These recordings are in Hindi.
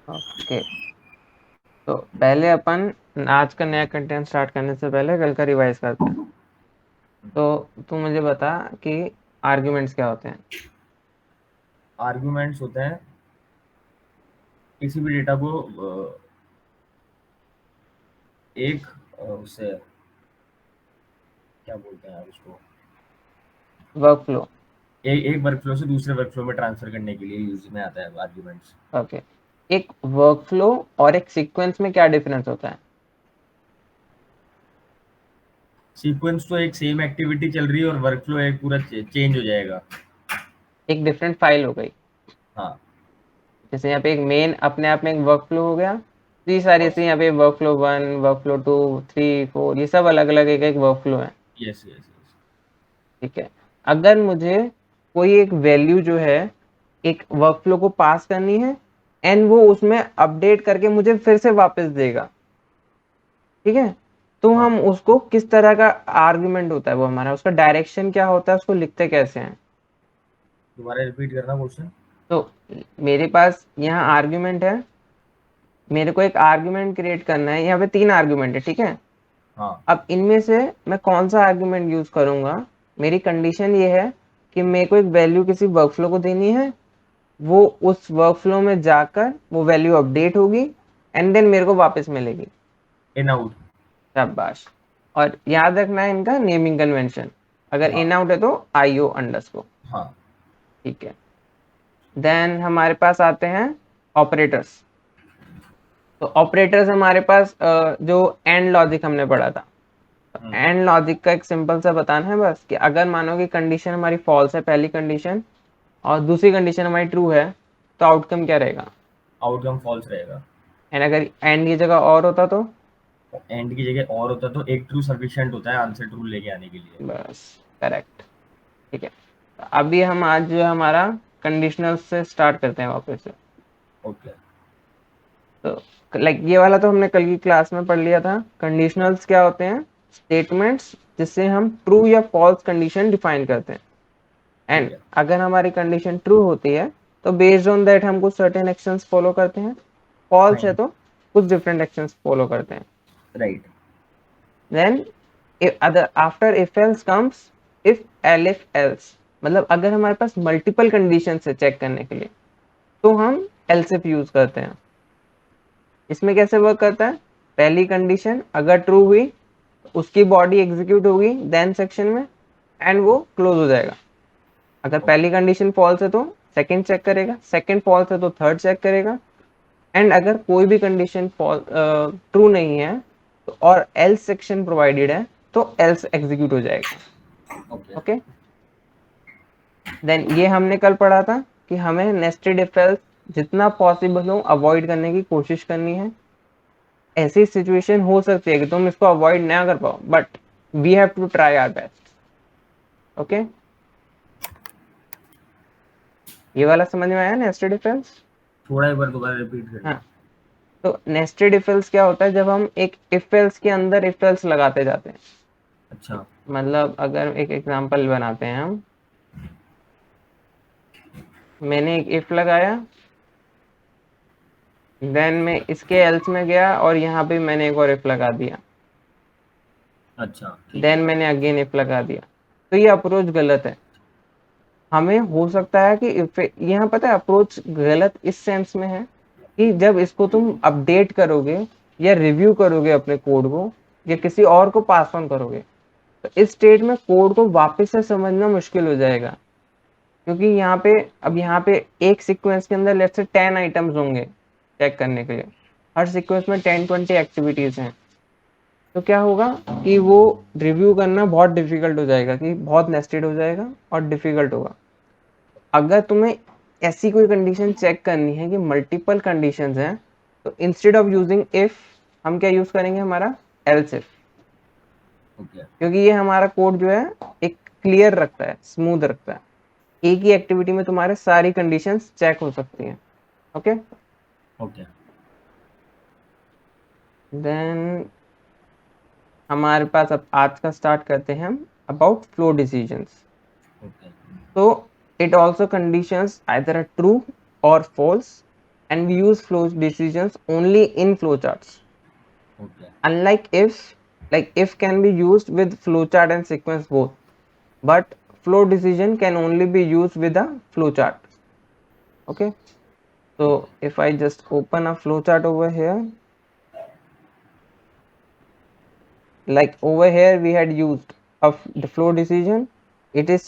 ओके, तो पहले अपन आज का नया कंटेंट स्टार्ट करने से पहले कल का रिवाइज करते हैं। तो तू मुझे बता कि आर्ग्यूमेंट्स क्या होते हैं। आर्ग्यूमेंट्स होते हैं किसी भी डेटा को एक उससे क्या बोलते हैं आप उसको, वर्कफ्लो। एक वर्कफ्लो से दूसरे वर्कफ्लो में ट्रांसफर करने के लिए यूज में आता है आर्ग्यूमेंट्स। ओके, एक वर्कफ्लो और एक सीक्वेंस में क्या डिफरेंस होता है? सीक्वेंस तो एक सेम एक्टिविटी चल रही है और वर्कफ्लो एक पूरा चेंज हो जाएगा। एक डिफरेंट फाइल हो गई। हाँ। जैसे यहाँ पे एक मेन अपने आप में एक वर्कफ्लो हो गया, तो ये सारी और ऐसे यहाँ पे वर्कफ्लो 1, वर्कफ्लो 2, 3, 4, ये सब अलग अलग एक एक वर्कफ्लो है। Yes yes yes. ठीक है, अगर मुझे कोई एक वैल्यू जो है एक वर्कफ्लो को पास करनी है एंड वो उसमें अपडेट करके मुझे फिर से वापस देगा, ठीक है, तो हाँ, हम उसको किस तरह का आर्गुमेंट होता है, वो हमारा उसका डायरेक्शन क्या होता है, उसको लिखते कैसे हैं? दोबारा रिपीट करना क्वेश्चन। तो मेरे पास यहाँ आर्गुमेंट है, मेरे को एक आर्गुमेंट क्रिएट करना है, यहाँ पे 3 आर्गुमेंट है, ठीक है। हाँ। अब इनमें से मैं कौन सा आर्गुमेंट यूज करूंगा? मेरी कंडीशन ये है कि मेरे को एक वैल्यू किसी वर्कफ्लो को देनी है, वो उस वर्कफ्लो में जाकर वो वैल्यू अपडेट होगी एंड देन मेरे को वापस मिलेगी। In out. शाबाश। और याद रखना है इनका नेमिंग कन्वेंशन, अगर इन हाँ आउट है तो IO अंडरस्कोर। हाँ। ठीक है, देन हमारे पास आते हैं ऑपरेटर्स। तो ऑपरेटर्स हमारे पास जो एंड लॉजिक हमने पढ़ा था, हम्म। एंड लॉजिक का एक सिंपल सा बताना है बस कि अगर मानो कि कंडीशन हमारी फॉल्स है, पहली कंडीशन, और दूसरी कंडीशन हमारी ट्रू है, तो आउटकम क्या रहेगा? आउटकम फॉल्स रहेगा। एंड अगर एंड की जगह और होता तो? एंड की जगह और होता तो एक ट्रू सफिशिएंट होता है आंसर ट्रू लेके आने के लिए। बस, करेक्ट। ठीक है, तो अभी हम आज जो है हमारा कंडीशनल से स्टार्ट करते हैं वापस से। ओके। तो लाइक ये वाला तो हमने कल की क्लास में पढ़ लिया था। कंडीशनल्स क्या होते हैं? स्टेटमेंट्स जिससे हम ट्रू या फॉल्स कंडीशन डिफाइन करते हैं। ठीक एंड है। अगर हमारी कंडीशन ट्रू होती है तो बेस्ड ऑन दैट हम कुछ सर्टेन एक्शंस फॉलो करते हैं, फॉल्स है फाइन। तो कुछ डिफरेंट एक्शंस फॉलो करते हैं। Right. Then other after if else comes if elif else, मतलब अगर हमारे पास मल्टीपल कंडीशन है चेक करने के लिए तो हम एल्स इफ यूज करते हैं। इसमें कैसे वर्क करता है? पहली कंडीशन अगर ट्रू हुई तो उसकी बॉडी एग्जीक्यूट होगी देन सेक्शन में एंड वो क्लोज हो जाएगा। अगर ओके। पहली कंडीशन फॉल्स है तो सेकंड चेक करेगा, सेकंड फॉल्स है तो थर्ड चेक करेगा, एंड अगर कोई भी कंडीशन ट्रू नहीं है तो और एल्स सेक्शन प्रोवाइडेड है तो एल्स एग्जीक्यूट हो जाएगा। ओके। ओके, देन ये हमने कल पढ़ा था कि हमें नेस्टेड इफ एल्स जितना पॉसिबल हो अवॉइड करने की कोशिश करनी है। ऐसी सिचुएशन हो सकती है कि तुम इसको अवॉइड ना कर पाओ, but we have to try our best. Okay, ये वाला समझ में आया नेस्टेड इफ एल्स? थोड़ा एक बार दोबारा रिपीट करना। हाँ, तो नेस्टेड इफ एल्स क्या होता है? जब हम एक इफ एल्स के अंदर इफ एल्स लगाते जाते हैं। अच्छा। मतलब अगर एक एग्जांपल बनाते हैं हम, मैंने एक इफ लगाया, देन मैं इसके एल्स में गया और यहाँ पे मैंने एक और इफ लगा दिया, अच्छा ठीक देन है। मैंने अगेन इफ लगा दिया, तो ये अप्रोच गलत है। हमें हो सकता है कि यहाँ पता है अप्रोच गलत इस सेंस में है कि जब इसको तुम अपडेट करोगे या रिव्यू करोगे अपने कोड को या किसी और को पास ऑन करोगे, तो इस स्टेट में कोड को वापस से समझना मुश्किल हो जाएगा। क्योंकि यहाँ पे अब यहाँ पे एक सीक्वेंस के अंदर लेट्स से 10 आइटम्स होंगे चेक करने के लिए, हर सीक्वेंस में 10-20 एक्टिविटीज हैं, तो क्या होगा कि वो रिव्यू करना बहुत डिफिकल्ट हो जाएगा, कि बहुत नेस्टेड हो जाएगा और डिफिकल्ट होगा। अगर तुम्हें ऐसी कोई कंडीशन चेक करनी है कि मल्टीपल कंडीशंस हैं, तो इंस्टेड ऑफ यूजिंग इफ हम क्या यूज करेंगे? हमारा एल्स इफ। ओके। क्योंकि ये हमारा कोड जो है एक क्लियर रखता है, स्मूथ रखता है, एक ही एक्टिविटी में तुम्हारे सारी कंडीशंस चेक हो सकती हैं। Okay, okay. देन हमारे पास अब आज का स्टार्ट करते हैं हम अबाउट फ्लो डिसीजंस। ओके। तो it also conditions either a true or false and we use flow decisions only in flowcharts. Okay. Unlike if, like if can be used with flowchart and sequence both, but flow decision can only be used with a flowchart. Okay, so Okay. if I just open a flowchart over here, like over here we had used of the flow decision. It is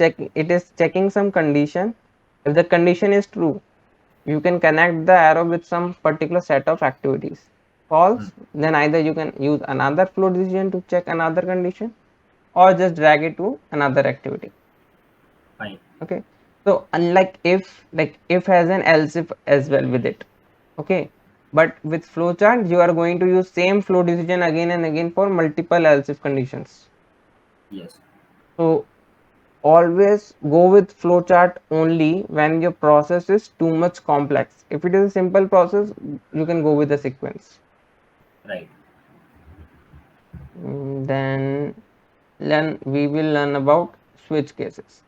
checking some condition. If the condition is true, you can connect the arrow with some particular set of activities. Hmm. False, then either you can use another flow decision to check another condition, or just drag it to another activity. Fine. Okay, so unlike if, like if has an else if as well with it. Okay, but with flowchart you are going to use same flow decision again and again for multiple else if conditions. Yes. So always go with flowchart only when your process is too much complex. If it is a simple process, you can go with the sequence. Right. Then we will learn about switch cases.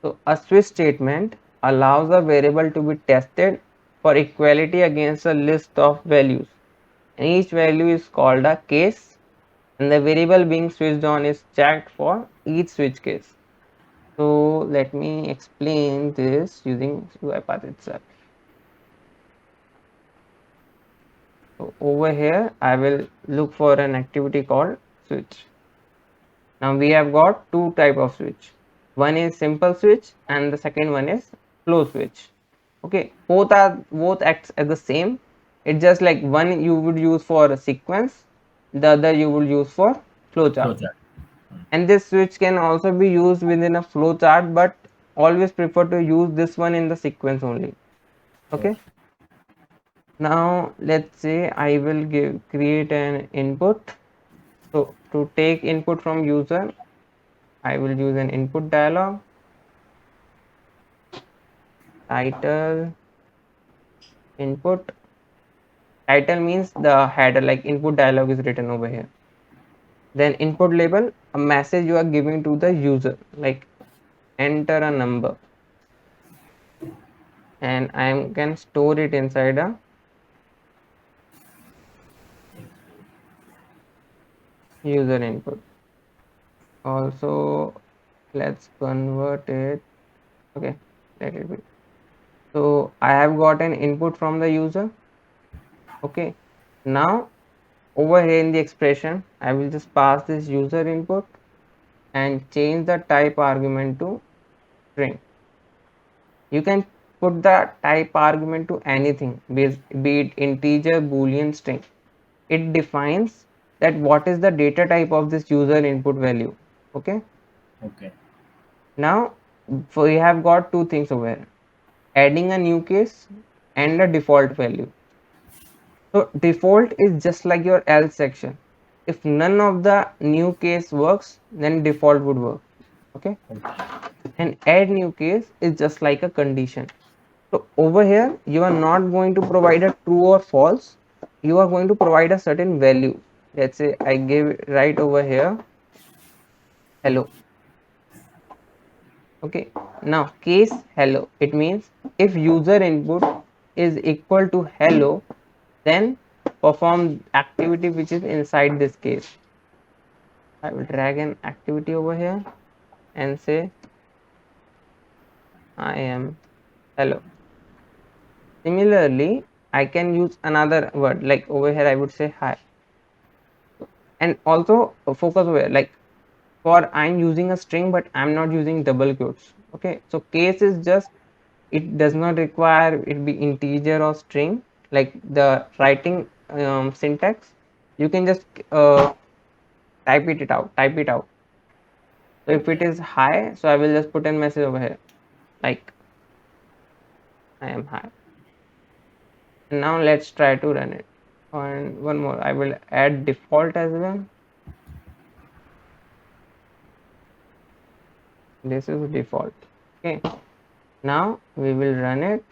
So a switch statement allows a variable to be tested for equality against a list of values. And each value is called a case, and the variable being switched on is checked for each switch case. So let me explain this using UiPath itself. So over here, I will look for an activity called switch. Now we have got two type of switch. One is simple switch and the second one is flow switch. Okay, both acts as the same. It's just like one you would use for a sequence, the other you will use for flowchart. Flowchart. And this switch can also be used within a flowchart, but always prefer to use this one in the sequence only. Okay. Okay. Now let's say I will create an input. So to take input from user, I will use an input dialog, title, input. Title means the header, like input dialog is written over here. Then input label, a message you are giving to the user, like enter a number, and I can store it inside a user input. Also, let's convert it. Okay, let it be. So I have got an input from the user. Okay, now over here in the expression, I will just pass this user input and change the type argument to string. You can put the type argument to anything, be it integer, boolean, string. It defines that what is the data type of this user input value. Okay, Okay. now we have got two things over here, adding a new case and a default value. So default is just like your else section. If none of the new case works, then default would work. Okay, Okay. and add new case is just like a condition. So over here you are not going to provide a true or false, you are going to provide a certain value. Let's say I give right over here hello. Okay, now case hello, it means if user input is equal to hello, then perform activity which is inside this case. I will drag an activity over here and say I am hello. Similarly, I can use another word, like over here I would say hi. And also focus over here, like for I'm using a string but I'm not using double quotes. Okay, so case is just, it does not require it be integer or string, like the writing syntax. You can just type it out. So if it Okay. is high, so I will just put a message over here like I am high. And now let's try to run it. And one more, I will add default as well. This is default. Okay, now we will run it.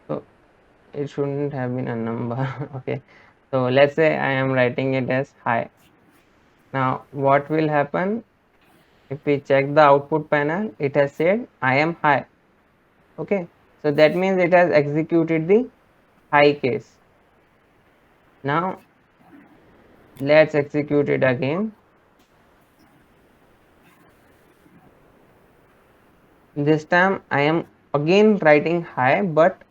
So it shouldn't have been a number. Okay, so let's say I am writing it as high. Now what will happen if we check the output panel? It has said I am high. Okay, so that means it has executed the high case. Now let's execute it again. This time I am again writing high, but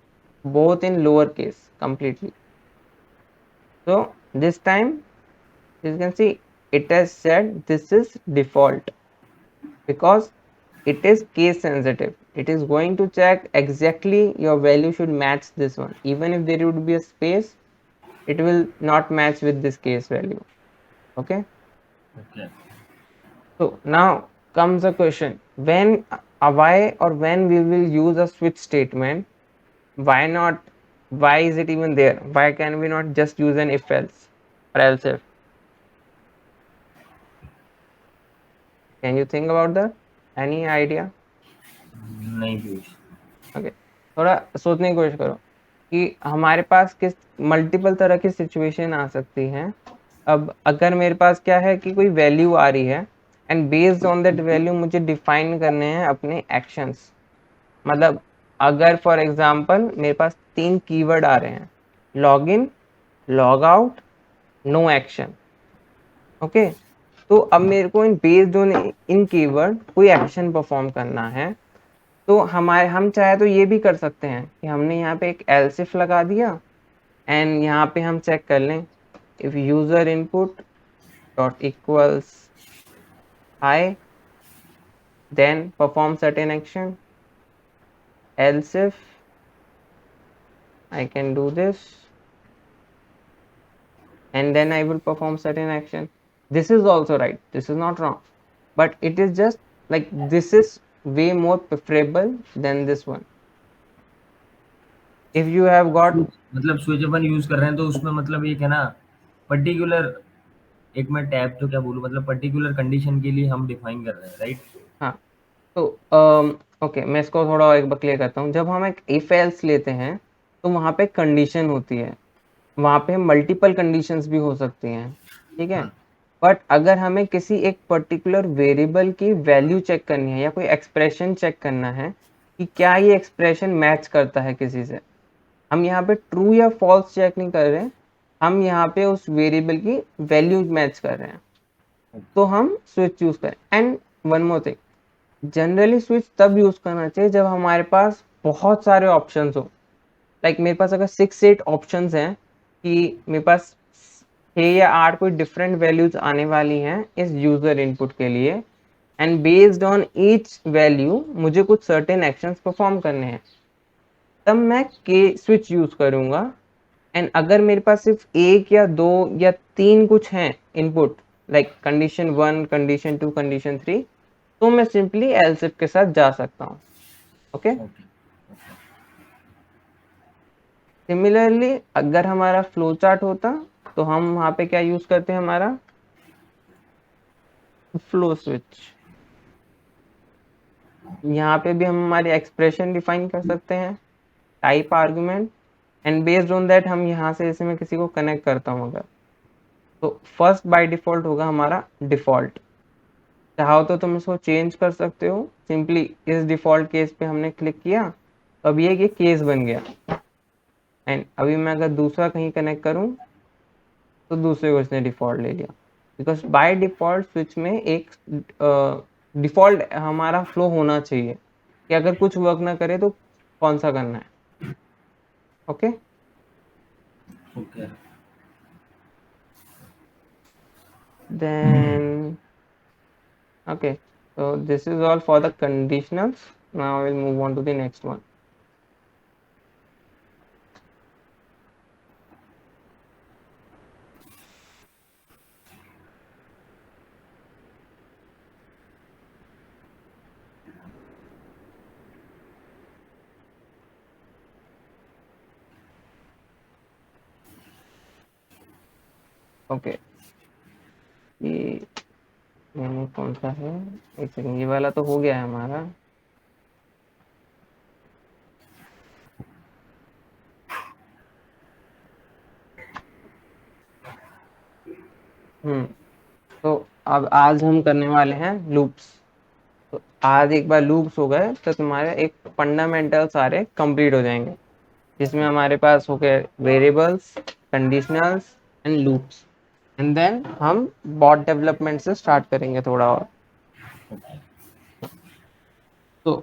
both in lower case completely. So this time you can see it has said this is default, because it is case sensitive. It is going to check exactly your value should match this one. Even if there would be a space, it will not match with this case value. Okay. Okay. So now comes the question, when why or when we will use a switch statement? Why not? Why is it even there? Why can we not just use an if else or else if? Can you think about that? Any idea? नहीं पीयूष. ओके, थोड़ा सोचने की कोशिश करो कि हमारे पास किस मल्टीपल तरह की सिचुएशन आ सकती हैं. अब अगर मेरे पास क्या है कि कोई वैल्यू आ रही है and based on that value मुझे डिफाइन करने हैं अपने एक्शंस. मतलब अगर फॉर एग्जांपल मेरे पास 3 कीवर्ड आ रहे हैं, log in, log out, no action. Okay, तो अब मेरे को इन बेस्ड ऑन इन कीवर्ड कोई एक्शन परफॉर्म करना है. तो हम चाहे तो ये भी कर सकते हैं कि हमने यहाँ पे एक एल्स इफ लगा दिया एंड यहाँ पे हम चेक कर लें if user input dot equals hi then perform certain action. else if I can do this and then I will perform certain action. This is also right, this is not wrong, but it is just like this is way more preferable than this one. If you have got मतलब स्विच अपन यूज कर रहे हैं तो उसमें मतलब एक है ना पर्टिकुलर, एक मैं टैब तो क्या बोलूँ, मतलब पर्टिकुलर कंडीशन के लिए हम डिफाइन कर रहे हैं, राइट? हाँ, तो ओके, मैं इसको थोड़ा और एक बार क्लियर करता हूँ. जब हम एक इफ एल्स लेते हैं तो वहाँ पे कंडीशन होती है, वहाँ पे मल्टीपल कंडीशंस भी हो सकती हैं. ठीक है, बट अगर हमें किसी एक पर्टिकुलर वेरिएबल की वैल्यू चेक करनी है या कोई एक्सप्रेशन चेक करना है कि क्या ये एक्सप्रेशन मैच करता है किसी से, हम यहाँ पे ट्रू या फॉल्स चेक नहीं कर रहे हैं, हम यहाँ पे उस वेरिएबल की वैल्यू मैच कर रहे हैं, तो हम स्विच चूज करें. And one more thing, generally switch तब यूज करना चाहिए जब हमारे पास बहुत सारे ऑप्शंस हो. लाइक मेरे पास अगर 6-8 ऑप्शंस हैं कि मेरे पास 6 या 8 कोई डिफरेंट वैल्यूज आने वाली हैं इस यूजर इनपुट के लिए and based on each value मुझे कुछ सर्टेन एक्शंस परफॉर्म करने हैं, तब मैं के स्विच यूज करूंगा. एंड अगर मेरे पास सिर्फ 1 या 2 या 3 कुछ हैं input, like condition 1, condition 2, condition 3, तो मैं सिंपली एल्स इफ के साथ जा सकता हूँ. ओके. ओके. सिमिलरली अगर हमारा फ्लो चार्ट होता तो हम वहां पे क्या यूज करते हैं, हमारा फ्लो स्विच. यहाँ पे भी हम हमारी एक्सप्रेशन डिफाइन कर सकते हैं, type argument, and based on that हम यहाँ से जैसे मैं किसी को कनेक्ट करता हूँ अगर, तो फर्स्ट बाय डिफॉल्ट होगा हमारा डिफॉल्ट. चाहो तो तुम इसको चेंज कर सकते हो, सिंपली इस डिफॉल्ट केस पे हमने क्लिक किया तो अब ये केस बन गया. एंड अभी मैं अगर दूसरा कहीं कनेक्ट करूँ तो दूसरे को इसने डिफॉल्ट ले लिया, बिकॉज बाय डिफॉल्ट स्विच में एक डिफॉल्ट हमारा फ्लो होना चाहिए कि अगर कुछ वर्क ना करे तो कौन सा करना है. Okay. Okay. Then okay, so this is all for the conditionals. Now we'll move on to the next one. Okay, ये मैंने कौन सा है, एक सेकंड, ये वाला तो हो गया है हमारा. हम्म, तो अब आज हम करने वाले हैं लूप्स। तो आज एक बार लूप्स हो गए तो तुम्हारे एक फंडामेंटल सारे कंप्लीट हो जाएंगे, जिसमें हमारे पास हो गए variables, conditionals and loops. And then हम बॉट डेवलपमेंट से स्टार्ट करेंगे थोड़ा और। तो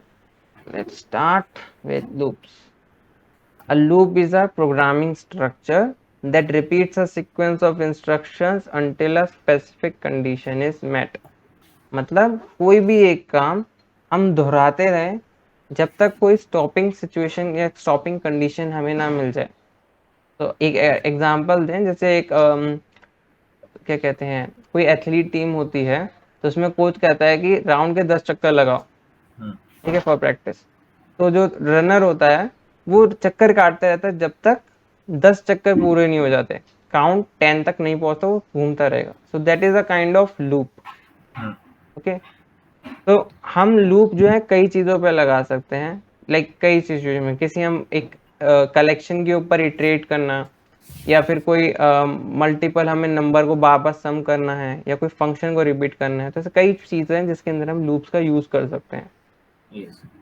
let's start with loops. A loop is a programming structure that repeats a sequence of instructions until a specific condition is met। मतलब कोई भी एक काम हम दोहराते रहें जब तक कोई स्टॉपिंग सिचुएशन या स्टॉपिंग कंडीशन हमें ना मिल जाए। तो एक एग्जांपल दें, जैसे एक क्या कहते हैं, कोई एथलीट टीम होती है तो उसमें कोच कहता है कि राउंड के 10 चक्कर लगाओ, ठीक है, फॉर प्रैक्टिस। तो जो रनर होता है वो चक्कर काटता रहता है जब तक 10 चक्कर पूरे नहीं हो जाते, काउंट 10 तक नहीं पहुंचता, वो घूमता रहेगा। So that is a kind of loop. Okay, तो हम लूप जो है कई चीजों पे लगा सकते हैं, लाइक कई सिचुएशन में। किसी हम एक कलेक्शन के ऊपर इटरेट करना, या फिर कोई मल्टीपल हमें नंबर को वापस सम करना है, या कोई फंक्शन को रिपीट करना है, तो ऐसे कई चीजें हैं जिसके अंदर हम लूप्स का यूज कर सकते हैं।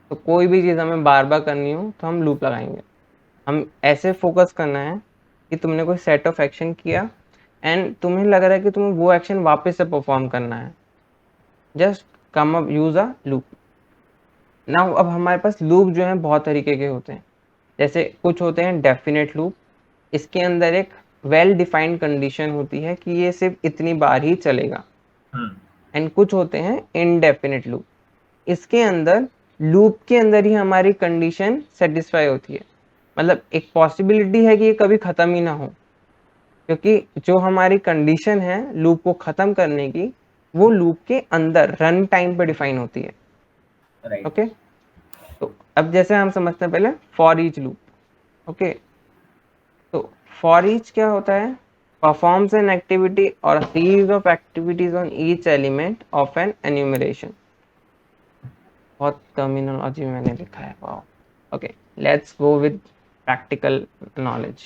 तो कोई भी चीज हमें बार बार करनी हो तो हम लूप लगाएंगे। हम ऐसे फोकस करना है कि तुमने कोई सेट ऑफ एक्शन किया एंड तुम्हें लग रहा है कि तुम्हें वो एक्शन वापस से परफॉर्म करना है, just come up use a loop. Now अब हमारे पास लूप जो है बहुत तरीके के होते हैं। जैसे कुछ होते हैं डेफिनेट लूप, इसके अंदर एक वेल डिफाइंड कंडीशन होती है कि ये सिर्फ इतनी बार ही चलेगा। एंड कुछ होते हैं इनडेफिनेट लूप, इसके अंदर लूप के अंदर ही हमारी कंडीशन सेटिस्फाई होती है। मतलब एक पॉसिबिलिटी है कि ये कभी खत्म ही ना हो, क्योंकि जो हमारी कंडीशन है लूप को खत्म करने की, वो लूप के अंदर रन टाइम पे डिफाइन होती है। राइट। ओके, तो अब जैसे हम समझते हैं पहले फॉर ईच लूप। ओके, तो फॉर ईच क्या होता है? परफॉर्म्स एन एक्टिविटी और series of activities on each element of an enumeration. बहुत टर्मिनोलॉजी मैंने लिखा है, wow. Okay, let's go with practical knowledge.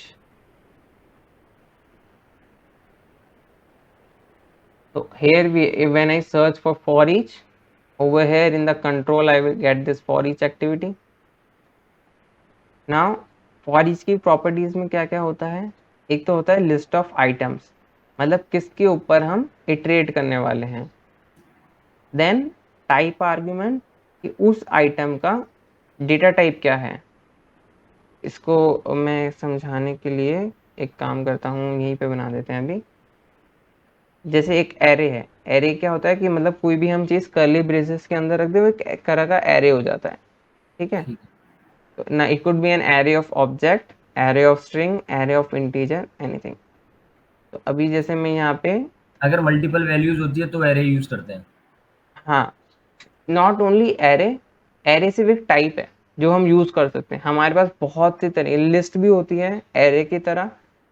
So here when I search for each, over here in the control I will get this for each activity. Now for each की प्रॉपर्टीज में क्या क्या होता है? एक तो होता है लिस्ट ऑफ आइटम्स, मतलब किसके ऊपर हम इटरेट करने वाले हैं। देन टाइप आर्ग्यूमेंट, कि उस आइटम का डेटा टाइप क्या है। इसको मैं समझाने के लिए एक काम करता हूँ, यहीं पे बना देते हैं अभी। जैसे एक एरे है, एरे क्या होता है कि मतलब कोई भी हम चीज कर्ली ब्रेसेस के अंदर रख दे वो एक तरह का एरे हो जाता है, ठीक है। तो ना it could be an array of object, array of string, array of integer, anything. तो अभी जैसे मैं यहाँ पे, अगर मल्टीपल वैल्यूज होती है तो एरे यूज करते हैं। हाँ, नॉट ओनली एरे, एरे सिर्फ एक टाइप है जो हम यूज कर सकते हैं। हमारे पास बहुत सी तरह लिस्ट भी होती है एरे की तरह,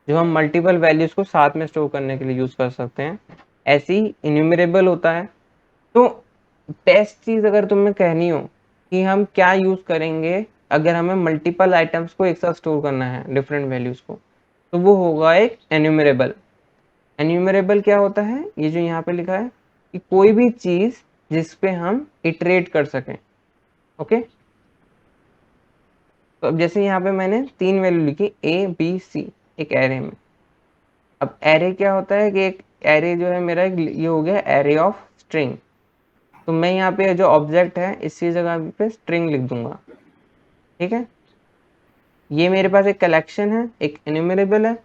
जो हम मल्टीपल वैल्यूज को साथ में स्टोर करने के लिए यूज कर सकते हैं। ऐसे ही इन्यूमरेबल होता है। तो बेस्ट चीज अगर तुम्हें कहनी हो कि हम क्या यूज करेंगे अगर हमें मल्टीपल आइटम्स को एक साथ स्टोर करना है, डिफरेंट वैल्यूज को, तो वो होगा एक एन्यूमरेबल। एन्यूमरेबल क्या होता है? ये जो यहाँ पे लिखा है कि कोई भी चीज जिसपे हम इटरेट कर सकें। ओके, तो अब जैसे यहाँ पे मैंने 3 वैल्यू लिखी ए बी सी एक एरे में। अब एरे क्या होता है कि एक एरे जो है मेरा ये हो गया एरे ऑफ स्ट्रिंग। तो मैं यहाँ पे जो ऑब्जेक्ट है इसी जगह पे स्ट्रिंग लिख दूंगा, ठीक है। ये मेरे पास एक कलेक्शन है, एक एन्यूमरेबल है,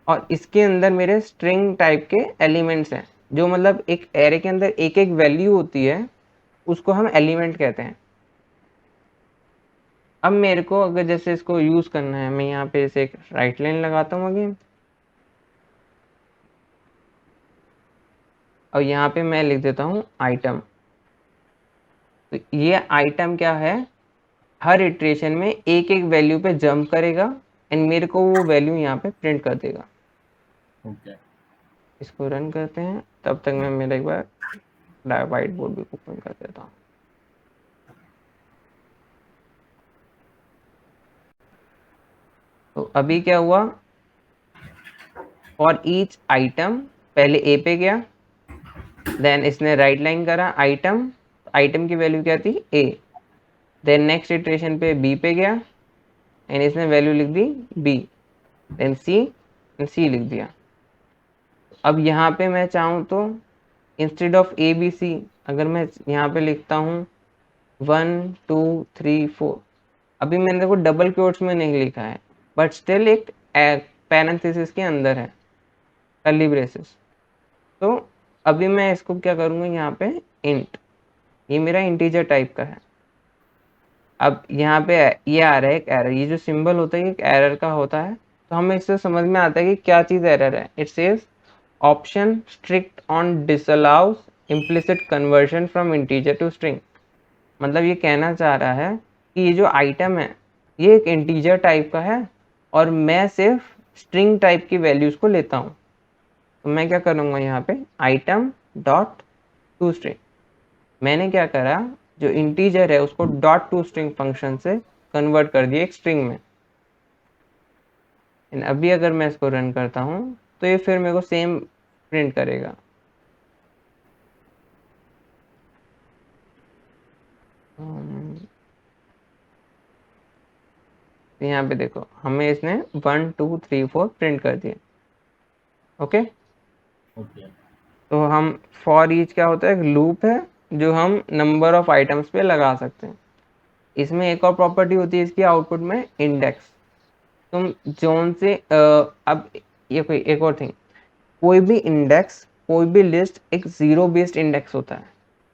और इसके अंदर मेरे स्ट्रिंग टाइप के एलिमेंट्स हैं, जो मतलब एक एरे के अंदर एक एक वैल्यू होती है, उसको हम एलिमेंट कहते हैं। अब मेरे को अगर जैसे इसको यूज करना है, मैं यहाँ पे इसे एक राइट लाइन लगाता हूँ अगेन, और यहाँ पे मैं लिख देता हूँ आइटम। तो ये आइटम क्या है? हर इटरेशन में एक एक वैल्यू पे जंप करेगा एंड मेरे को वो वैल्यू यहाँ पे प्रिंट कर देगा। ओके। इसको रन करते हैं, तब तक मैं मेरा एक बार व्हाइट बोर्ड भी ओपन कर देता हूँ। तो अभी क्या हुआ? फॉर ईच आइटम, पहले ए पे गया, देन इसने राइट लाइन करा आइटम, आइटम की वैल्यू क्या थी ए, देन नेक्स्ट इटरेशन पे बी पे गया एंड इसने वैल्यू लिख दी बी, देन सी लिख दिया। अब यहाँ पे मैं चाहूँ तो instead of A B C अगर मैं यहाँ पे लिखता हूँ 1 2 3 4, अभी मैंने देखो डबल क्वोट्स में नहीं लिखा है बट स्टिल एक पैरेंथेसिस के अंदर है, कर्ली ब्रेसेस। तो अभी मैं इसको क्या करूँगा यहाँ पे इंट, ये मेरा इंटीजर टाइप का है। अब यहाँ पे ये आ रहा है एक एरर, ये जो सिंबल होता है एक एरर का होता है, तो हमें इससे समझ में आता है कि क्या चीज़ एरर है। It says option strict on disallows implicit conversion from integer to string. मतलब ये कहना चाह रहा है कि ये जो आइटम है ये एक इंटीजर टाइप का है और मैं सिर्फ स्ट्रिंग टाइप की वैल्यूज को लेता हूँ। तो मैं क्या करूँगा यहाँ पे आइटम डॉट टू स्ट्रिंग, मैंने क्या करा जो इंटीजर है उसको डॉट टू स्ट्रिंग फंक्शन से कन्वर्ट कर दिया एक स्ट्रिंग में। अभी अगर मैं इसको रन करता हूँ तो ये फिर मेरे को सेम प्रिंट करेगा। तो यहाँ पे देखो हमें इसने 1 2 3 4 प्रिंट कर दिए। Okay, okay. तो हम फॉर ईच क्या होता है एक लूप है जो हम नंबर ऑफ आइटम्स पे लगा सकते हैं। इसमें एक और प्रॉपर्टी होती है इसकी आउटपुट में इंडेक्स। तुम जोन से अब ये कोई एक और थिंग, कोई भी इंडेक्स कोई भी लिस्ट एक जीरो बेस्ड इंडेक्स होता है।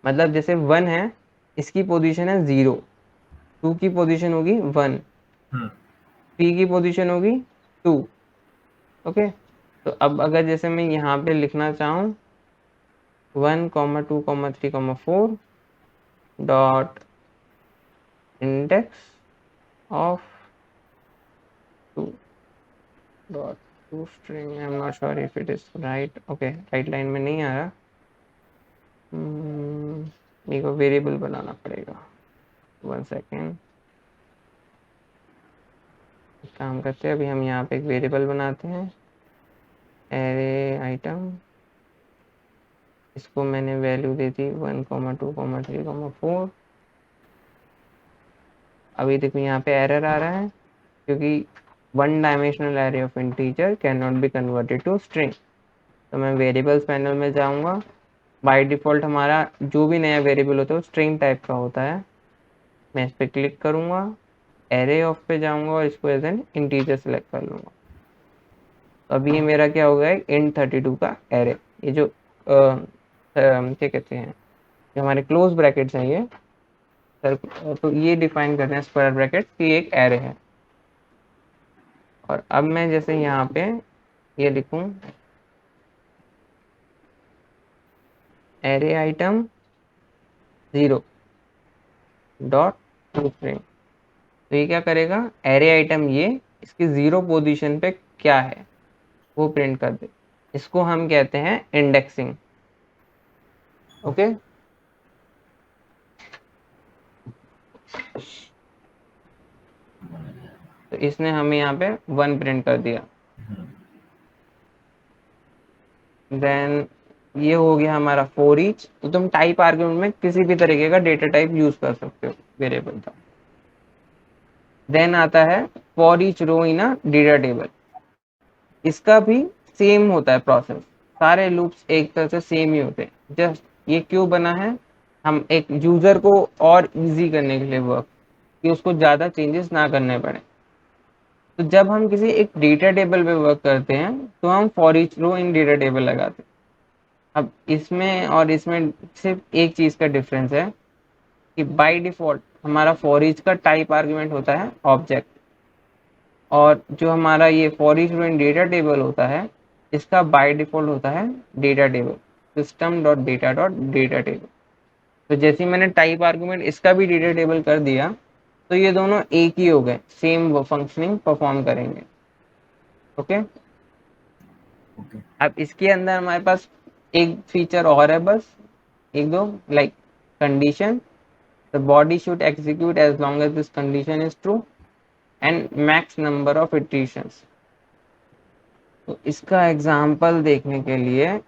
मतलब जैसे 1 है इसकी पोजीशन है 0, 2 की पोजीशन होगी 1, 3 की पोजीशन होगी 2। ओके, तो अब अगर जैसे मैं यहाँ पे लिखना चाहूँ 1 2 3 4 dot index of 2 dot to string, I am not sure if it is right. Okay, right line में नहीं आ रहा, मेरे को वेरिएबल बनाना पड़ेगा। 1 सेकेंड, काम करते हैं अभी हम यहाँ पे एक वेरिएबल बनाते हैं एरे आइटम, इसको मैंने वैल्यू दे दी 1 2 3 4। अभी देखो यहाँ पे एरर आ रहा है क्योंकि one dimensional array of integer can not be converted to string. तो मैं वेरिएबल्स पैनल में जाऊँगा, बाय डिफ़ॉल्ट हमारा जो भी नया वेरिएबल होता है वो स्ट्रिंग टाइप का होता है। मैं इस पर क्लिक करूँगा, एरे ऑफ पे जाऊँगा और इसको एज एन इंटीजर सेलेक्ट कर लूँगा। तो अभी ये मेरा क्या हो गया है इंट 32 का एरे। ये जो क्या कहते हैं जो हमारे क्लोज ब्रैकेट्स हैं ये तो ये डिफाइन करते हैं स्क्वायर ब्रैकेट कि एक एरे है। और अब मैं जैसे यहाँ पे ये लिखूं array item 0 dot to string, तो ये क्या करेगा एरे आइटम ये इसकी 0 पोजीशन पे क्या है वो प्रिंट कर दे। इसको हम कहते हैं इंडेक्सिंग। ओके, तो इसने हमें यहाँ पे 1 प्रिंट कर दिया। देन ये हो गया हमारा फॉर ईच। तो तुम टाइप आर्गुमेंट में किसी भी तरीके का डेटा टाइप यूज कर सकते हो वेरिएबल का। देन आता है for each row in a data table, इसका भी सेम होता है प्रोसेस, सारे लूप्स एक तरह से सेम ही होते हैं। जस्ट ये क्यों बना है, हम एक यूजर को और इजी करने के लिए वर्क, कि उसको ज़्यादा चेंजेस ना करने पड़े। तो जब हम किसी एक डेटा टेबल पे वर्क करते हैं तो हम for each row in data table लगाते हैं। अब इसमें और इसमें सिर्फ एक चीज़ का डिफरेंस है कि बाय डिफॉल्ट हमारा फॉर ईच का टाइप आर्गुमेंट होता है ऑब्जेक्ट, और जो हमारा ये for each row in data table होता है इसका बाय डिफॉल्ट होता है data table, system dot data table. तो जैसे ही मैंने टाइप आर्गुमेंट इसका भी डेटा टेबल कर दिया तो ये दोनों एक ही हो गए, सेम फंक्शनिंग परफॉर्म करेंगे। Okay, okay. अब इसके अंदर हमारे पास एक फीचर और है बस, एक दो, like condition, the body should execute as long as this condition is true and max number of iterations. तो इसका एग्जांपल देखने के लिए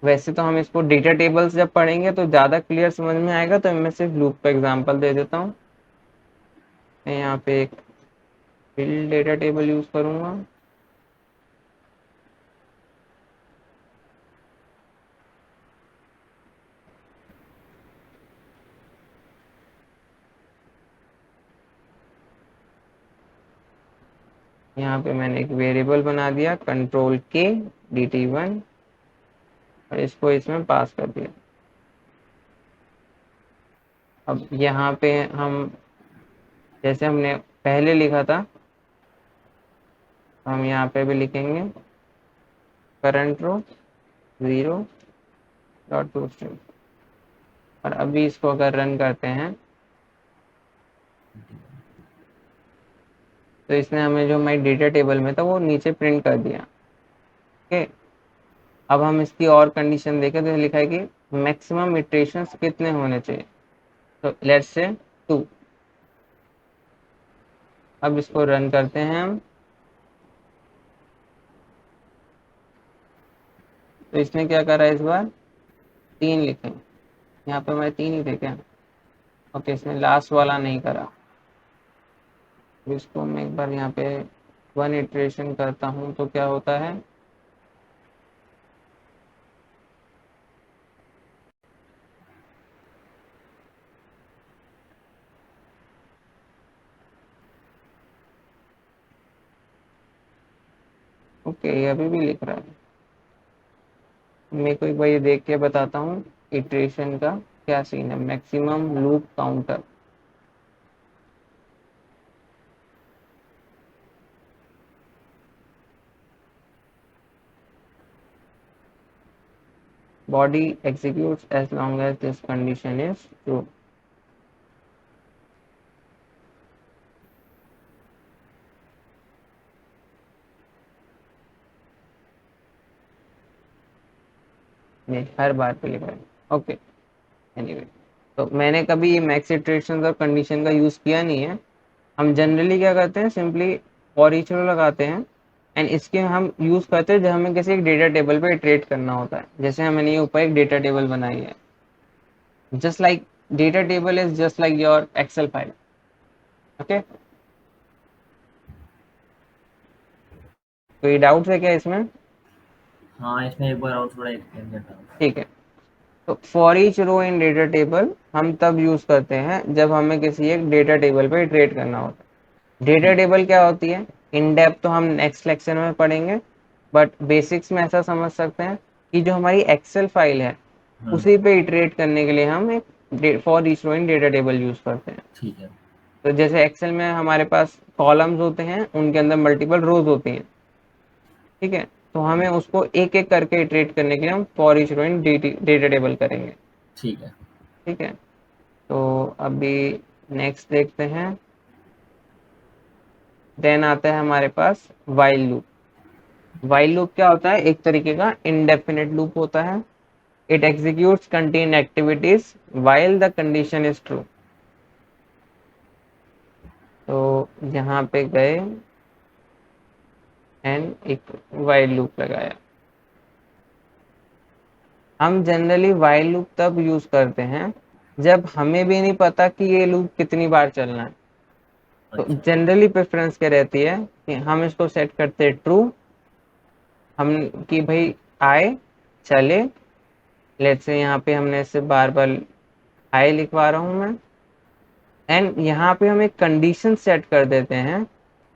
वैसे तो हम इसको डेटा टेबल्स जब पढ़ेंगे तो ज़्यादा क्लियर समझ में आएगा, तो मैं सिर्फ लूप का एग्जांपल दे देता हूँ। मैं यहाँ पे एक बिल्ड डेटा टेबल यूज करूँगा। यहाँ पे मैंने एक वेरिएबल बना दिया कंट्रोल के dt1 और इसको इसमें पास कर दिया। अब यहाँ पे हम जैसे हमने पहले लिखा था, हम यहाँ पे भी लिखेंगे करंट रो 0.toString। और अभी इसको अगर रन करते हैं तो इसने हमें जो हमारी डेटा टेबल में था वो नीचे प्रिंट कर दिया। ओके, अब हम इसकी और कंडीशन देखें तो लिखा है कि मैक्सिमम इटरेशंस कितने होने चाहिए, तो लेट्स से 2। अब इसको रन करते हैं हम, तो इसने क्या करा इस बार 3 लिखे। यहाँ पे हमारे 3 ही थे क्या? ओके, इसने लास्ट वाला नहीं करा। इसको मैं एक बार यहाँ पे 1 इटरेशन करता हूँ तो क्या होता है, ओके अभी भी लिख रहा है। मैं को एक बार ये देख के बताता हूँ इटरेशन का क्या सीन है। Maximum loop counter, body executes as long as this condition is true। नहीं, हर बार पे लिखा है। ओके, एनीवे, तो मैंने कभी मैक्स इटरेशन और कंडीशन का यूज किया नहीं है। हम जनरली क्या करते हैं, सिंपली फॉर ईच रो लगाते हैं एंड इसके हम यूज करते हैं जब हमें किसी एक डेटा टेबल पे इटरेट करना होता है। जैसे हमने ये ऊपर एक डेटा टेबल बनाई है, just like data table is just like your Excel file. Okay, कोई डाउट है क्या इसमें? हाँ, इसमें एक बार और थोड़ा एक्सप्लेन करता हूँ। ठीक है, तो for each row in data table हम तब यूज करते हैं जब हमें किसी एक डेटा टेबल पे इटरेट करना होता है। डेटा ठीक। टेबल क्या होती है, इन डेप्थ तो हम नेक्स्ट लेक्चर में पढ़ेंगे, बट बेसिक्स में ऐसा समझ सकते हैं कि जो हमारी एक्सेल फाइल है हाँ। उसी पे इटरेट करने के लिए हम एक for each row in data table use करते हैं। ठीक है। तो जैसे एक्सेल में हमारे पास कॉलम्स होते हैं, उनके अंदर मल्टीपल रोज होती हैं, ठीक है, तो हमें उसको एक एक करके इटरेट करने के लिए हम for each row in data table करेंगे। ठीक है। ठीक है, तो अभी नेक्स्ट देखते हैं। देन आता है हमारे पास वाइल लूप। वाइल लूप क्या होता है, एक तरीके का इनडेफिनेट लूप होता है। It executes contain activities while the condition is true. तो यहाँ पे गए एंड एक वाइल लूप लगाया। हम जनरली वाइल लूप तब यूज करते हैं जब हमें भी नहीं पता कि ये लूप कितनी बार चलना है। तो अच्छा। जनरली प्रेफरेंस क्या रहती है कि हम इसको सेट करते हैं ट्रू, हम कि भाई आए चले। लेट्स से यहाँ पे हमने इससे बार बार आए लिखवा रहा हूँ मैं, एंड यहाँ पे हम एक कंडीशन सेट कर देते हैं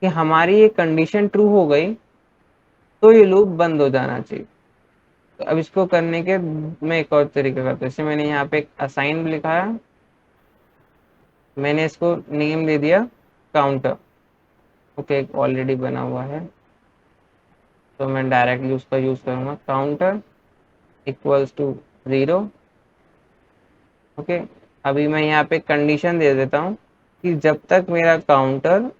कि हमारी ये कंडीशन ट्रू हो गई तो ये लूप बंद हो जाना चाहिए। तो अब इसको करने के मैं एक और तरीका करता हूँ। जैसे मैंने यहाँ पे एक असाइन लिखा है, मैंने इसको नेम दे दिया काउंटर। ओके, एक ऑलरेडी बना हुआ है तो मैं डायरेक्ट यूज का यूज करूंगा काउंटर इक्वल्स टू 0। ओके, अभी मैं यहाँ पे कंडीशन दे देता हूँ कि जब तक मेरा काउंटर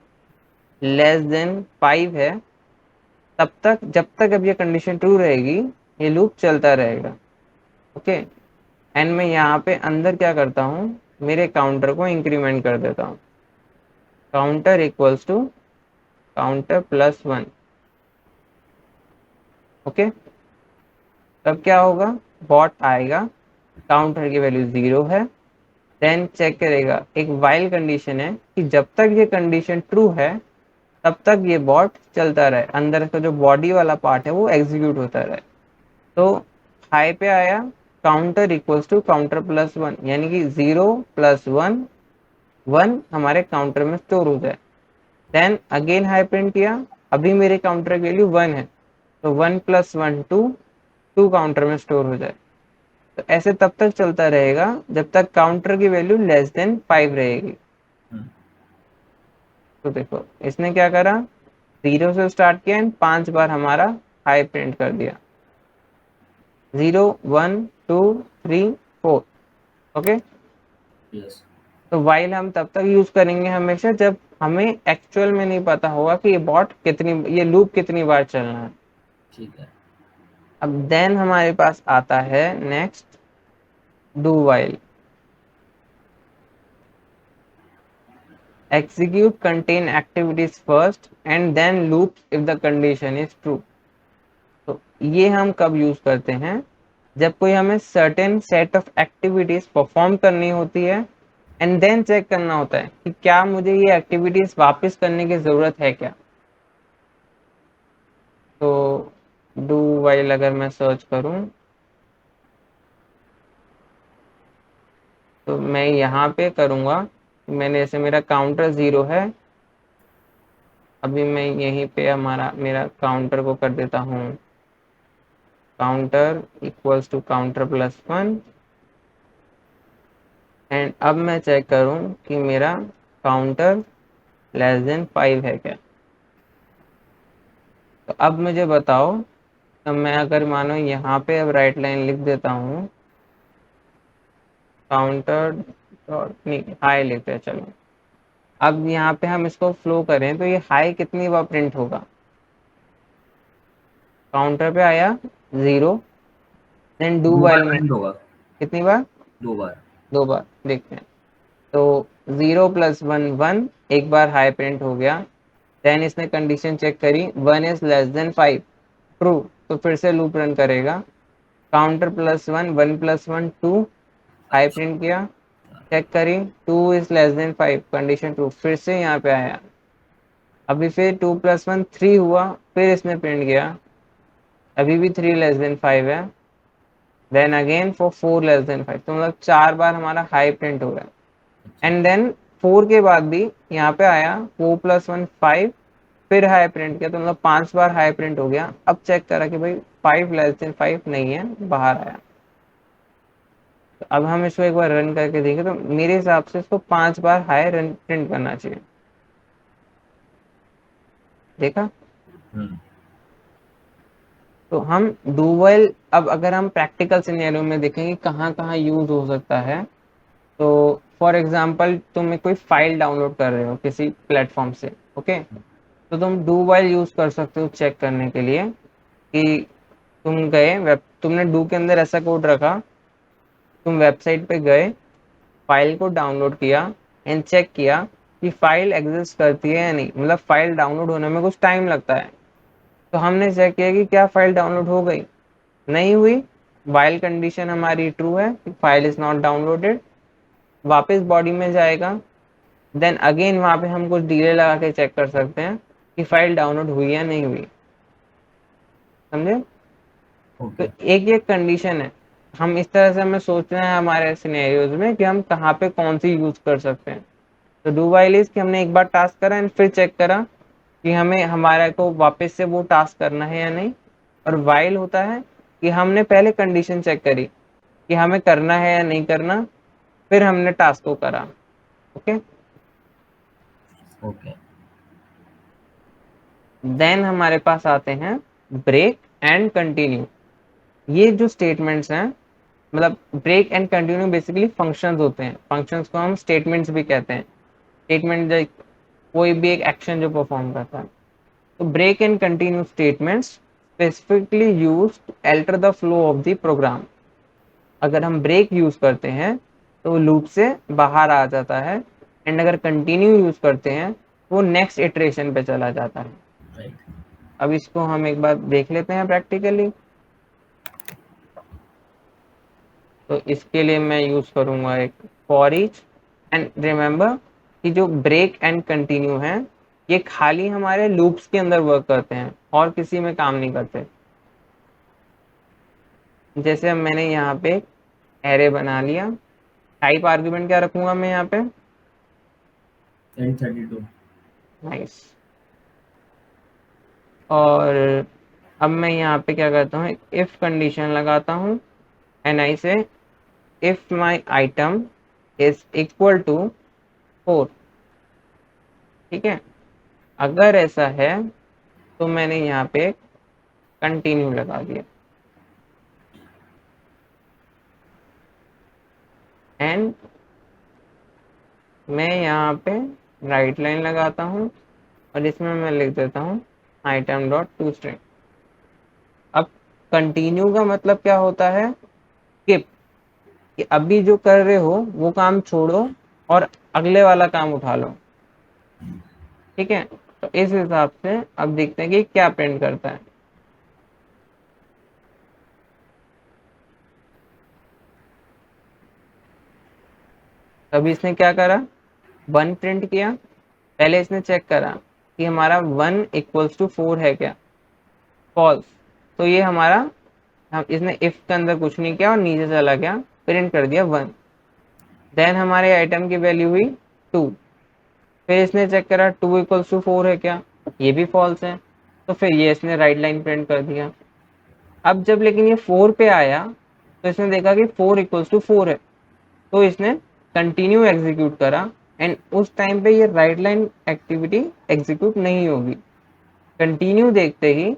लेस देन 5 है तब तक, जब तक अब ये कंडीशन ट्रू रहेगी ये लूप चलता रहेगा। ओके, एंड मैं यहाँ पे अंदर क्या करता हूँ, मेरे काउंटर को इंक्रीमेंट कर देता हूँ। Counter equals to counter +1। Okay, तब क्या होगा, बॉट आएगा, काउंटर की वैल्यू 0 है, देन चेक करेगा, एक वाइल कंडीशन है कि जब तक ये कंडीशन ट्रू है तब तक ये बॉट चलता रहे, अंदर का जो बॉडी वाला पार्ट है वो एग्जीक्यूट होता रहे। तो हाई पे आया, counter equals to counter plus one, यानी कि 0 + 1, 1 हमारे काउंटर में स्टोर हो जाए। देन अगेन हाई प्रिंट किया, अभी मेरे काउंटर की वैल्यू 1 है, तो 1 + 1 2, 2 काउंटर में स्टोर हो जाए। तो ऐसे तब तक चलता रहेगा जब तक काउंटर की वैल्यू <5 रहेगी। तो देखो इसने क्या करा, 0 से स्टार्ट किया एंड 5 बार हमारा हाई प्रिंट कर दिया, 0 1 2 3 4। Okay, yes. तो वाइल हम तब तक यूज करेंगे हमेशा जब हमें एक्चुअल में नहीं पता होगा कि ये लूप कितनी बार चलना है। ठीक है। अब देन हमारे पास आता है next do while. Execute contain activities first and then loops if the condition is true। तो ये हम कब यूज करते हैं, जब कोई हमें certain set of activities perform करनी होती है एंड देन चेक करना होता है कि क्या मुझे ये एक्टिविटीज वापस करने की जरूरत है क्या। तो डू वाइल अगर मैं सर्च करूं तो मैं यहाँ पे करूंगा, मैंने जैसे मेरा काउंटर 0 है, अभी मैं यहीं पे मेरा काउंटर को कर देता हूँ counter equals to counter plus 1 and अब मैं चेक करूं कि मेरा काउंटर <5 है क्या। तो अब मुझे बताओ, तो मैं अगर मानो यहाँ पे अब राइट लाइन लिख देता हूँ, काउंटर डॉट नहीं हाई लिखते हैं चलो। अब यहाँ पे हम इसको फ्लो करें तो ये हाई कितनी बार प्रिंट होगा, काउंटर पे आया 0, देन डू दो बार वाइल में प्रिंट होगा। कितनी बार, 2 बार। 2 बार, देखते हैं। तो 0 + 1 1, एक बार हाई प्रिंट हो गया, देन इसने कंडीशन चेक करी 1 इज <5 ट्रू, तो फिर से लूप रन करेगा, काउंटर +1 1 + 1 2, हाई प्रिंट किया, चेक करी 2 इज <5 कंडीशन ट्रू, फिर से यहाँ पे आया, अभी फिर 2 + 1 3 हुआ, फिर इसने प्रिंट किया, अभी भी 3 <5 है, देन अगेन फॉर 4 <5, तो मतलब 4 बार हमारा हाई प्रिंट हो रहा है। अच्छा। एंड देन 4 के बाद भी यहाँ पे आया 4 + 1 5, फिर हाई प्रिंट किया, तो मतलब 5 बार हाई प्रिंट हो गया। अब चेक करा कि भाई 5 <5 नहीं है, बाहर आया। तो अब हम इसको एक बार रन करके देखें तो मेरे हिसाब से इसको 5 बार हाई रन प्रिंट करना चाहिए। देखा, हम्म। तो हम डू व्हाइल अब अगर हम प्रैक्टिकल सिनेरियो में देखेंगे कहाँ कहाँ यूज हो सकता है। तो फॉर एग्जाम्पल तुम कोई फाइल डाउनलोड कर रहे हो किसी प्लेटफॉर्म से, ओके, तो तुम डू व्हाइल यूज कर सकते हो चेक करने के लिए कि तुमने डू के अंदर ऐसा कोड रखा, तुम वेबसाइट पे गए, फाइल को डाउनलोड किया एंड चेक किया कि फाइल एग्जिस्ट करती है या नहीं, मतलब फाइल डाउनलोड होने में कुछ टाइम लगता है। तो हमने चेक किया कि क्या फाइल डाउनलोड हो गई, नहीं हुई, वाइल कंडीशन हमारी ट्रू है, फाइल इज नॉट डाउनलोडेड, वापस बॉडी में जाएगा, देन अगेन वहां पे हम कुछ डिले लगा के चेक कर सकते हैं कि फाइल डाउनलोड हुई या नहीं हुई। समझे, तो ओके। एक एक कंडीशन है, हम इस तरह से हमें सोचना है हमारे सिनेरियोज में कि हम कहाँ पे कौन सी यूज कर सकते हैं। तो डू वाइल इज कि हमने एक बार टास्क करा एंड फिर चेक करा कि हमें हमारे को वापस से वो टास्क करना है या नहीं। और वाइल होता है कि हमने पहले कंडीशन चेक करी कि हमें करना है या नहीं करना, फिर हमने टास्क को करा। Okay, okay. देन हमारे पास आते हैं ब्रेक एंड कंटिन्यू। ये जो स्टेटमेंट्स हैं, मतलब break and continue basically functions होते हैं, फंक्शंस को हम स्टेटमेंट्स भी कहते हैं। स्टेटमेंट कोई भी एक एक्शन जो परफॉर्म करता है। तो break and continue statements specifically use to alter the flow of the program. अगर हम ब्रेक यूज करते हैं तो लूप से बाहर आ जाता है, एंड अगर कंटिन्यू यूज करते हैं वो नेक्स्ट इटरेशन पे चला जाता है। राइट। अब इसको हम एक बार देख लेते हैं प्रैक्टिकली। तो इसके लिए मैं यूज करूंगा एक फॉर ईच। एंड रिमेंबर कि जो ब्रेक एंड कंटिन्यू है ये खाली हमारे लूप्स के अंदर वर्क करते हैं और किसी में काम नहीं करते। जैसे अब मैंने यहाँ पे एरे बना लिया, टाइप आर्ग्यूमेंट क्या रखूंगा मैं यहाँ पे? N32। नाइस। और अब मैं यहाँ पे क्या करता हूँ, इफ कंडीशन लगाता हूँ and I say if my item is equal to 4। ठीक है, अगर ऐसा है तो मैंने यहाँ पे कंटिन्यू लगा दिया एंड मैं यहाँ पे राइट लाइन लगाता हूँ और इसमें मैं लिख देता हूँ आइटम डॉट टू स्ट्रिंग। अब कंटिन्यू का मतलब क्या होता है? स्किप, कि अभी जो कर रहे हो वो काम छोड़ो और अगले वाला काम उठा लो। ठीक है, तो इस हिसाब से अब देखते हैं कि क्या प्रिंट करता है। अभी इसने क्या करा, 1 प्रिंट किया। पहले इसने चेक करा कि हमारा 1 इक्वल्स टू 4 है क्या, फॉल्स। तो ये हमारा, हम इसने इफ के अंदर कुछ नहीं किया और नीचे चला गया, प्रिंट कर दिया 1। देन हमारे आइटम की वैल्यू हुई 2। फिर इसने चेक करा 2 इक्वल्स टू 4 है क्या, ये भी फॉल्स है। तो फिर ये इसने राइट लाइन प्रिंट कर दिया। अब जब लेकिन ये 4 पे आया तो इसने देखा कि 4 इक्वल्स टू 4 है, तो इसने कंटिन्यू एग्जीक्यूट करा एंड उस टाइम पे ये राइट लाइन एक्टिविटी एग्जीक्यूट नहीं होगी। कंटिन्यू देखते ही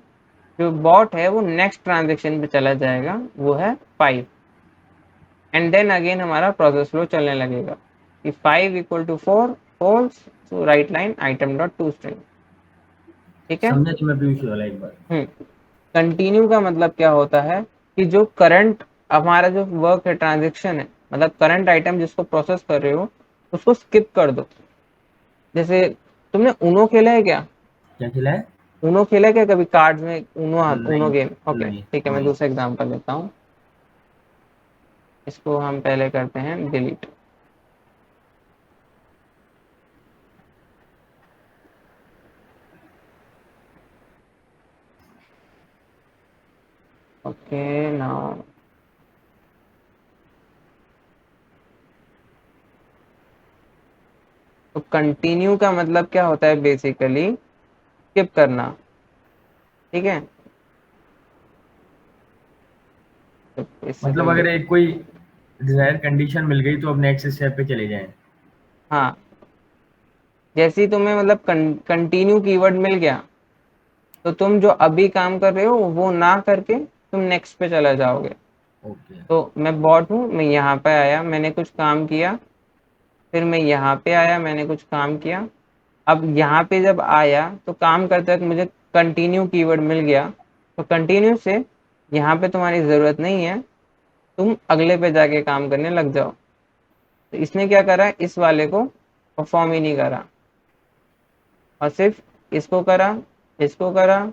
जो बॉट है वो नेक्स्ट ट्रांजेक्शन पे चला जाएगा, वो है 5। एंड देन अगेन हमारा प्रोसेस फ्लो चलने लगेगा कि 5 equal to 4 false, so write line item dot to string. ठीक है। समझा जी मैं पीयूष वाला एक बार। कंटिन्यू का मतलब क्या होता है कि जो करंट हमारा जो वर्क है, ट्रांजेक्शन है, मतलब करंट आइटम जिसको प्रोसेस कर रहे हो उसको स्किप कर दो। जैसे तुमने ऊनो खेला है क्या? क्या खिला है? ऊनो खेला है क्या कभी? कार्ड्स में ऊनो, ऊनो नहीं, गेम। ओके नहीं, ठीक है, मैं नहीं। दूसरा एग्जांपल लेता हूँ। इसको हम पहले करते हैं डिलीट। ओके नाउ, तो कंटिन्यू का मतलब क्या होता है? बेसिकली स्किप करना। ठीक है, तो इससे मतलब पहले, अगर एक कोई डिजायर कंडीशन मिल गई तो अब नेक्स्ट स्टेप पे चले जाएं। हाँ, जैसे ही तुम्हें मतलब कंटिन्यू कीवर्ड मिल गया तो तुम जो अभी काम कर रहे हो वो ना करके तुम नेक्स्ट पे चला जाओगे। ओके। तो मैं बॉट हूँ, मैं यहाँ पे आया, मैंने कुछ काम किया, फिर मैं यहाँ पे आया, मैंने कुछ काम किया। अब यहाँ पे जब आया तो काम करते वक्त मुझे कंटिन्यू कीवर्ड मिल गया, तो कंटिन्यू से यहाँ पे तुम्हारी ज़रूरत नहीं है, तुम अगले पे जाके काम करने लग जाओ। तो इसने क्या करा, इस वाले को परफॉर्म ही नहीं करा और सिर्फ इसको करा, इसको करा,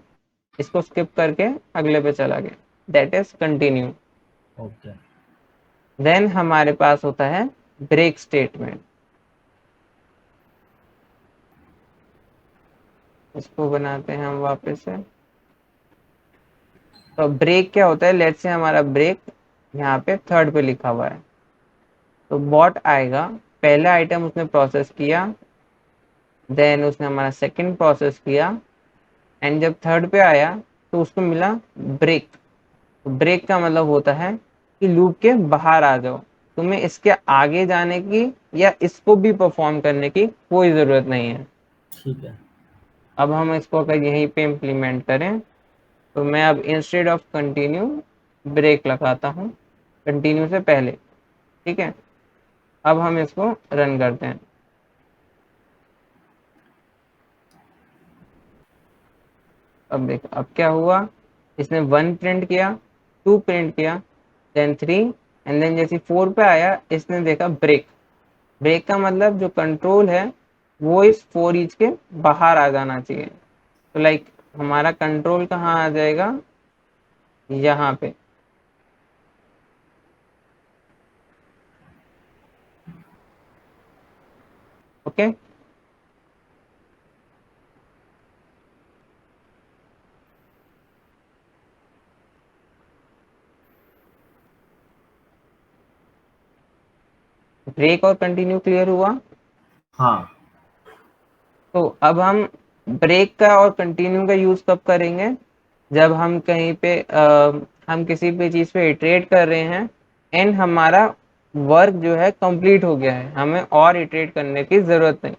इसको स्किप करके अगले पे चला गया। That is continue. Okay. Then हमारे पास होता है ब्रेक स्टेटमेंट। इसको बनाते हैं हम वापस से। तो ब्रेक क्या होता है? लेट्स से हमारा ब्रेक यहाँ पे थर्ड पे लिखा हुआ है, तो बॉट आएगा, पहला आइटम उसने प्रोसेस किया, देन उसने हमारा सेकंड प्रोसेस किया, एंड जब थर्ड पे आया तो उसको मिला ब्रेक। तो ब्रेक का मतलब होता है कि लूप के बाहर आ जाओ, तुम्हें इसके आगे जाने की या इसको भी परफॉर्म करने की कोई जरूरत नहीं है। ठीक है। अब हम इसको अगर यहीं पे इम्प्लीमेंट करें तो मैं अब इंस्टेड ऑफ कंटिन्यू ब्रेक लगाता हूँ, कंटिन्यू से पहले। ठीक है, अब हम इसको रन करते हैं। अब देख अब क्या हुआ, इसने 1 प्रिंट किया, 2 प्रिंट किया, देन 3, एंड देन जैसे 4 पे आया इसने देखा ब्रेक। ब्रेक का मतलब जो कंट्रोल है वो इस फोर ईच के बाहर आ जाना चाहिए। तो लाइक हमारा कंट्रोल कहाँ आ जाएगा, यहाँ पे। ओके। ब्रेक और कंटिन्यू क्लियर हुआ। हाँ। तो अब हम ब्रेक का और कंटिन्यू का यूज कब करेंगे, जब हम कहीं पे हम किसी भी चीज पे इटरेट कर रहे हैं एंड हमारा वर्क जो है कंप्लीट हो गया है, हमें और इटरेट करने की जरूरत नहीं।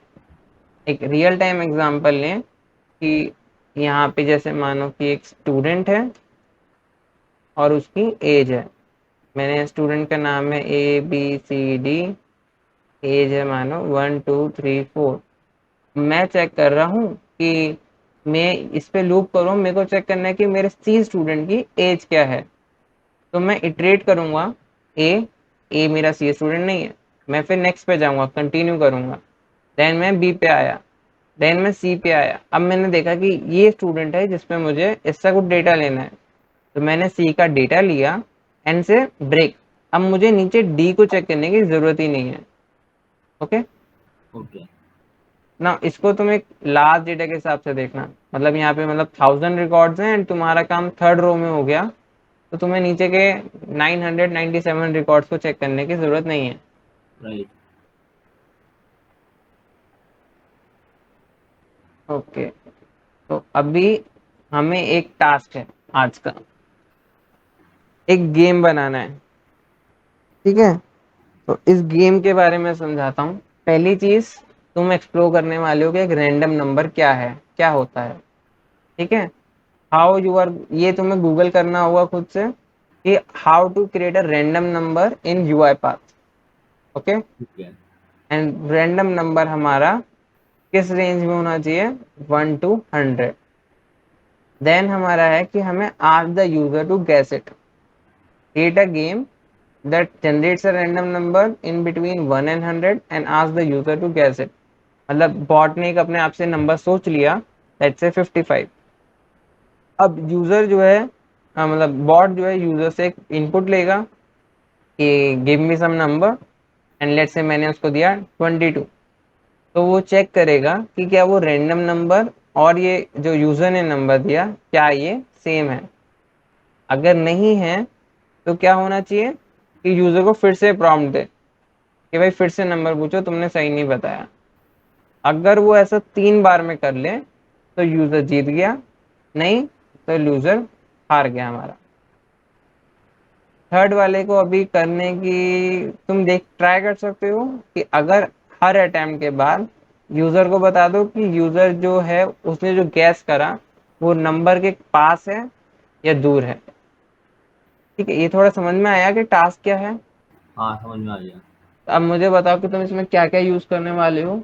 एक रियल टाइम एग्जांपल लें कि यहाँ पे जैसे मानो कि एक स्टूडेंट है और उसकी एज है, मैंने स्टूडेंट का नाम है ABCD, एज है मानो 1 2 3 4। मैं चेक कर रहा हूँ कि मैं इस पे लूप करूँ, मेरे को चेक करना है कि मेरे सी स्टूडेंट की एज क्या है। तो मैं इटरेट करूंगा ए, ए मेरा सी स्टूडेंट नहीं है, मैं फिर नेक्स्ट पे जाऊंगा, कंटिन्यू करूंगा, देन मैं बी पे आया, देन मैं सी पे आया। अब मैंने देखा कि ये स्टूडेंट है जिसपे मुझे इसका कुछ डेटा लेना है, तो मैंने सी का डेटा लिया एंड से ब्रेक। अब मुझे नीचे डी को चेक करने की जरूरत ही नहीं है। Okay okay. ना, इसको तुम एक लार्ज डेटा के हिसाब से देखना, मतलब यहाँ पे मतलब 1000 रिकॉर्ड्स हैं एंड तुम्हारा काम थर्ड रो में हो गया, तो तुम्हें नीचे के 997 रिकॉर्ड्स को चेक करने की जरूरत नहीं है। राइट। ओके। तो अभी हमें एक टास्क है आज का, एक गेम बनाना है। ठीक है, तो इस गेम के बारे में समझाता हूँ। पहली चीज तुम एक्सप्लोर करने वाले हो कि एक रैंडम नंबर क्या है, क्या होता है। ठीक है, हाउ यू आर, ये तुम्हें गूगल करना होगा खुद से कि how to create a random number in UI Path. Okay, ठीक है। एंड रैंडम नंबर हमारा किस रेंज में होना चाहिए, 1 to 100। देन हमारा है कि हमें ask the user to guess it, create a game that generates a random number in between 1 and 100 and ask the user to guess it। मतलब बॉट ने एक अपने आप से नंबर सोच लिया, लेट्स से 55। अब यूजर जो है मतलब बॉट जो है यूजर से एक इनपुट लेगा कि give me some number, and let's say मैंने उसको दिया 22। तो वो चेक करेगा कि क्या वो रैंडम नंबर और ये जो यूजर ने नंबर दिया क्या ये सेम है। अगर नहीं है तो क्या होना चाहिए कि यूजर को फिर से प्रॉम्प्ट दे कि भाई फिर से नंबर पूछो, तुमने सही नहीं बताया। अगर वो ऐसा 3 बार में कर ले तो यूजर जीत गया, नहीं तो यूजर हार गया हमारा। थर्ड वाले को अभी करने की तुम देख ट्राई कर सकते हो कि अगर हर अटेम्प्ट के बाद यूजर को बता दो कि यूजर जो है उसने जो गैस करा वो नंबर के पास है या दूर है। ठीक है, ये थोड़ा समझ में आया कि टास्क क्या है। हाँ, समझ में आ गया। अब मुझे बताओ कि तुम इसमें क्या क्या यूज करने वाले हो,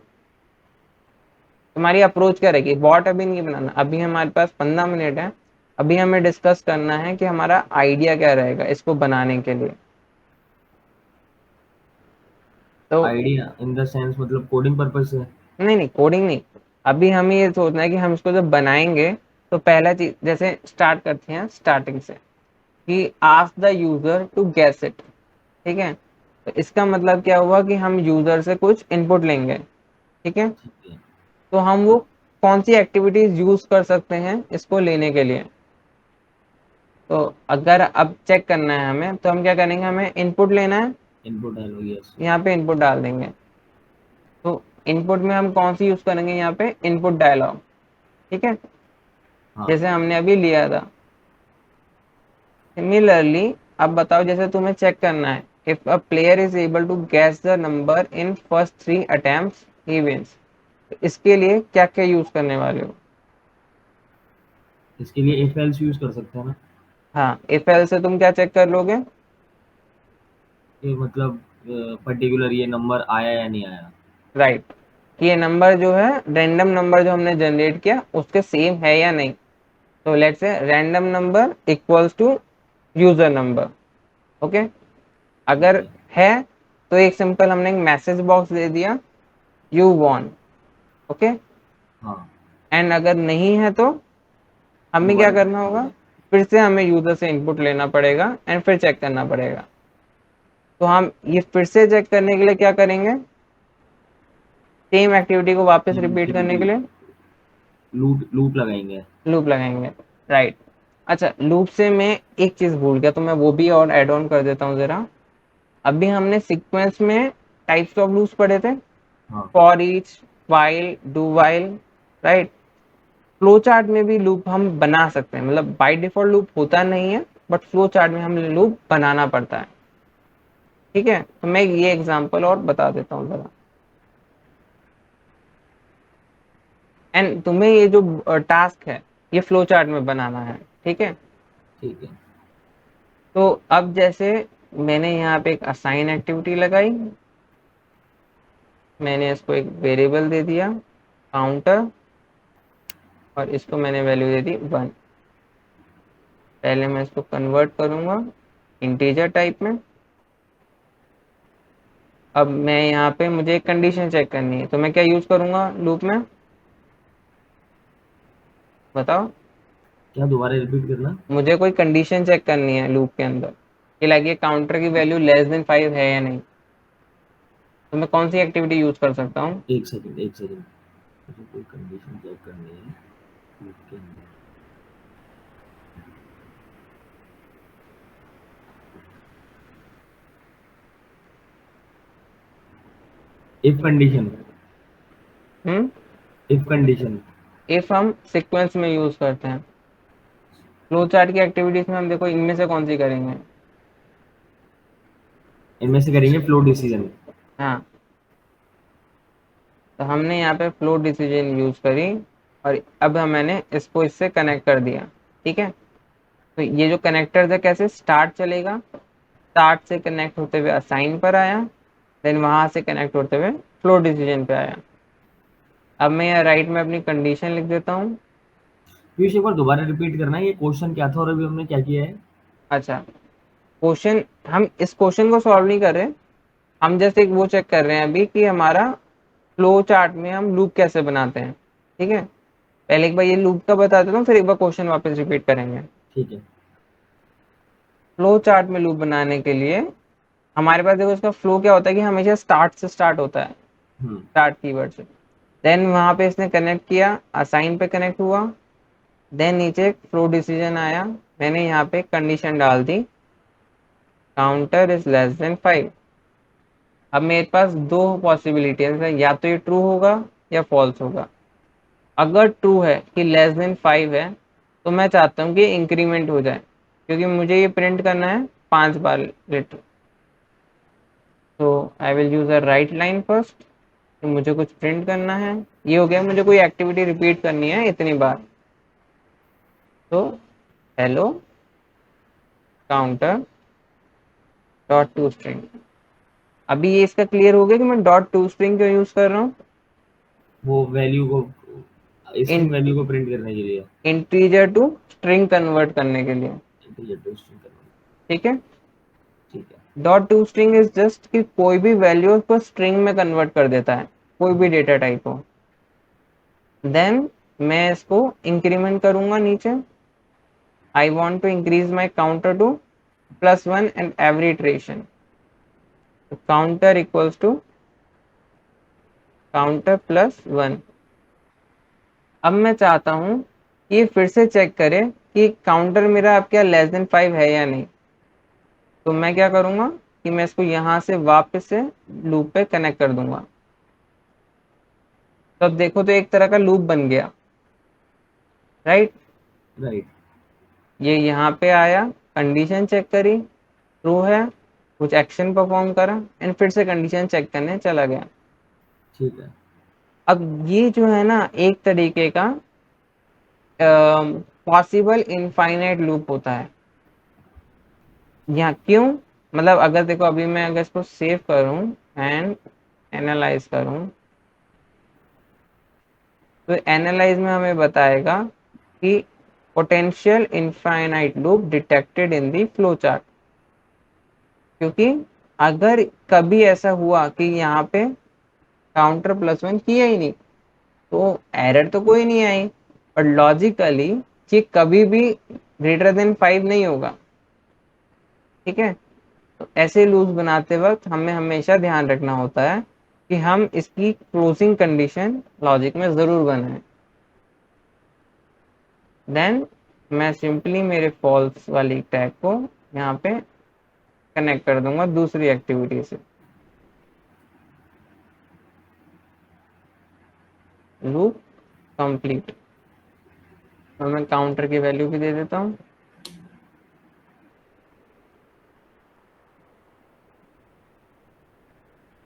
तुम्हारी अप्रोच क्या रहेगी। बॉट अभी नहीं बनाना, अभी हमारे पास 15 मिनट है, अभी हमें डिस्कस करना है कि हमारा आइडिया क्या रहेगा इसको बनाने के लिए। तो आइडिया इन द सेंस मतलब कोडिंग पर्पज से। नहीं नहीं, कोडिंग नहीं, अभी हमें ये सोचना है कि हम इसको जब बनाएंगे तो पहला चीज जैसे स्टार्ट करते हैं स्टार्टिंग से कि ask the user to guess it. ठीक है, तो इसका मतलब क्या हुआ कि हम यूजर से कुछ इनपुट लेंगे। ठीक है, ठीक है। तो हम वो कौन सी एक्टिविटीज यूज कर सकते हैं इसको लेने के लिए। तो अगर अब चेक करना है हमें तो हम क्या करेंगे, हमें इनपुट लेना है, इनपुट है लो, यस। यहाँ पे इनपुट डाल देंगे। तो इनपुट में हम कौन सी यूज करेंगे, यहाँ पे इनपुट डायलॉग। ठीक है, हाँ। जैसे हमने अभी लिया था। सिमिलरली अब बताओ, जैसे तुम्हें चेक करना है if a player is able to guess the number in first 3 attempts ही विंस, तो इसके लिए क्या क्या यूज करने वाले हो। इसके लिए इफ एल्स यूज कर सकते हैं ना। हाँ, इफ एल्स से तुम क्या चेक कर लोगे, कि मतलब पर्टिकुलर ये नंबर आया या नहीं आया। राइट, कि ये नंबर जो है रैंडम नंबर जो हमने जनरेट किया उसके सेम है या नहीं। तो let's say random number equals to user number. Okay, ठीक अगर है। है तो एक सिंपल हमने एक मैसेज बॉक्स दे दिया, यू वॉन। ओके, हाँ। एंड अगर नहीं है तो हमें क्या दोबारा चेक करना होगा, करेगा। फिर से हमें यूजर से इनपुट लेना पड़ेगा एंड फिर चेक करना पड़ेगा। तो हम ये फिर से चेक करने के लिए क्या करेंगे, सेम एक्टिविटी को वापस सेम रिपीट करने के एक्टिविटी लिए लूप लूप लगाएंगे। लूप लगाएंगे, राइट। अच्छा, लूप से मैं एक चीज भूल गया, तो मैं वो भी और ऐड ऑन कर देता हूँ जरा। अभी हमने सीक्वेंस में टाइप्स ऑफ लूप्स पढ़े थे, हाँ। For each, while, do while, right. Flow chart में भी लूप हम बना सकते हैं, मतलब बाय डिफॉल्ट लूप होता नहीं है, बट फ्लो चार्ट में हमें लूप बनाना पड़ता है। ठीक है, तो मैं ये एग्जांपल और बता देता हूँ जरा। एंड तुम्हें ये जो टास्क है, ये फ्लो चार्ट में बनाना है, ठीक है। ठीक है। तो अब जैसे मैंने यहाँ पे एक असाइन एक्टिविटी लगाई, मैंने इसको एक वेरिएबल दे दिया काउंटर, और इसको मैंने वैल्यू दे दी 1। पहले मैं इसको कन्वर्ट करूंगा इंटीजर टाइप में। अब मैं यहाँ पे मुझे एक कंडीशन चेक करनी है, तो मैं क्या यूज करूंगा लूप में, बताओ। क्या दोबारा रिपीट करना? मुझे कोई कंडीशन चेक करनी है लूप के अंदर कि लाइक ये काउंटर की वैल्यू लेस देन 5 है या नहीं, तो मैं कौन सी एक्टिविटी यूज कर सकता हूँ। एक सेकंड, एक सेकंड, मुझे कोई कंडीशन चेक करनी है लूप के अंदर। If condition. Hmm. If condition. If हम सीक्वेंस में यूज करते हैं, फ्लो चार्ट की एक्टिविटीज में हम देखो इनमें से कौन सी करेंगे। इनमें से करेंगे फ्लो डिसीजन। हाँ, तो हमने यहाँ पे फ्लो डिसीजन यूज करी, और अब मैंने इसको इससे कनेक्ट कर दिया, ठीक है। तो ये जो कनेक्टर है कैसे स्टार्ट चलेगा, स्टार्ट से कनेक्ट होते हुए असाइन पर आया, देन वहां से कनेक्ट होते हुए फ्लो डिसीजन पे आया। अब मैं यहाँ राइट में अपनी कंडीशन लिख देता हूँ। पीयूष एक बार दोबारा रिपीट करना है, ये क्वेश्चन क्या था और अभी हमने क्या किया है? अच्छा, क्वेश्चन, हम इस क्वेश्चन को सॉल्व नहीं कर रहे, हम जैसे एक वो चेक कर रहे हैं अभी कि हमारा फ्लो चार्ट में हम लूप कैसे बनाते हैं, ठीक है। पहले एक बार ये लूप का बता देता हूँ, फिर एक बार क्वेश्चन वापस रिपीट करेंगे। ठीक है। फ्लो चार्ट में लूप बनाने के लिए हमारे पास देखो इसका फ्लो क्या होता है कि हमेशा स्टार्ट से स्टार्ट होता है, हम्म। स्टार्ट कीवर्ड से। देन वहां पे इसने कनेक्ट किया, असाइन पे कनेक्ट हुआ, देन नीचे फ्लो डिसीजन आया, मैंने यहाँ पे कंडीशन डाल the counter is less than 5। अब मेरे पास दो पॉसिबिलिटीज है, या तो ये ट्रू होगा या फॉल्स होगा। अगर ट्रू है कि लेस देन 5 है, तो मैं चाहता हूँ कि इंक्रीमेंट हो जाए, क्योंकि मुझे ये प्रिंट करना है 5 बार लेटर। तो I will use a right line first, तो मुझे कुछ प्रिंट करना है, ये हो गया, मुझे कोई एक्टिविटी रिपीट करनी है इतनी बार। तो hello counter dot to string. अभी ये इसका क्लियर हो गया कि मैं डॉट टू स्ट्रिंग क्यों यूज कर रहा हूँ। वो वैल्यू को, स्ट्रिंग वैल्यू को प्रिंट करने के लिए। इंटीजर टू स्ट्रिंग कन्वर्ट करने के लिए, इंटीजर टू स्ट्रिंग करना। ठीक है। ठीक है। Dot to string is just कि कोई भी वैल्यू उसको स्ट्रिंग में कन्वर्ट कर देता है, कोई भी डेटा टाइप हो। देन मैं इसको इंक्रीमेंट करूंगा नीचे, I want to increase my counter to +1 and every iteration. Counter equals to counter +1। अब मैं चाहता हूँ कि ये फिर से चेक करे कि काउंटर मेरा अब क्या लेस देन 5 है या नहीं। तो मैं क्या करूंगा कि मैं इसको यहां से वापस से लूप पे कनेक्ट कर दूंगा। तो अब देखो, तो एक तरह का लूप बन गया, राइट। राइट। ये यहाँ पे आया, कंडीशन चेक करी, ट्रू है, कुछ एक्शन परफॉर्म करा, एंड फिर से कंडीशन चेक करने चला गया। ठीक है। अब ये जो है ना एक तरीके का पॉसिबल इनफाइनाइट लूप होता है। यहाँ क्यों, मतलब अगर देखो अभी मैं अगर इसको सेव करूं एंड एनालाइज करूं, तो एनालाइज में हमें बताएगा कि potential infinite loop detected in the flow chart. क्योंकि अगर कभी ऐसा हुआ कि यहाँ पे काउंटर +1 किया ही नहीं, तो एरर तो कोई नहीं आई, पर लॉजिकली ये कभी भी ग्रेटर देन 5 नहीं होगा, ठीक है। तो ऐसे लूप्स बनाते वक्त हमें हमेशा ध्यान रखना होता है कि हम इसकी क्लोजिंग कंडीशन लॉजिक में जरूर बनाएं। देन मैं सिंपली मेरे फॉल्स वाली टैग को यहाँ पे कनेक्ट कर दूंगा दूसरी एक्टिविटी से। Loop complete. और मैं काउंटर की वैल्यू भी दे देता हूँ।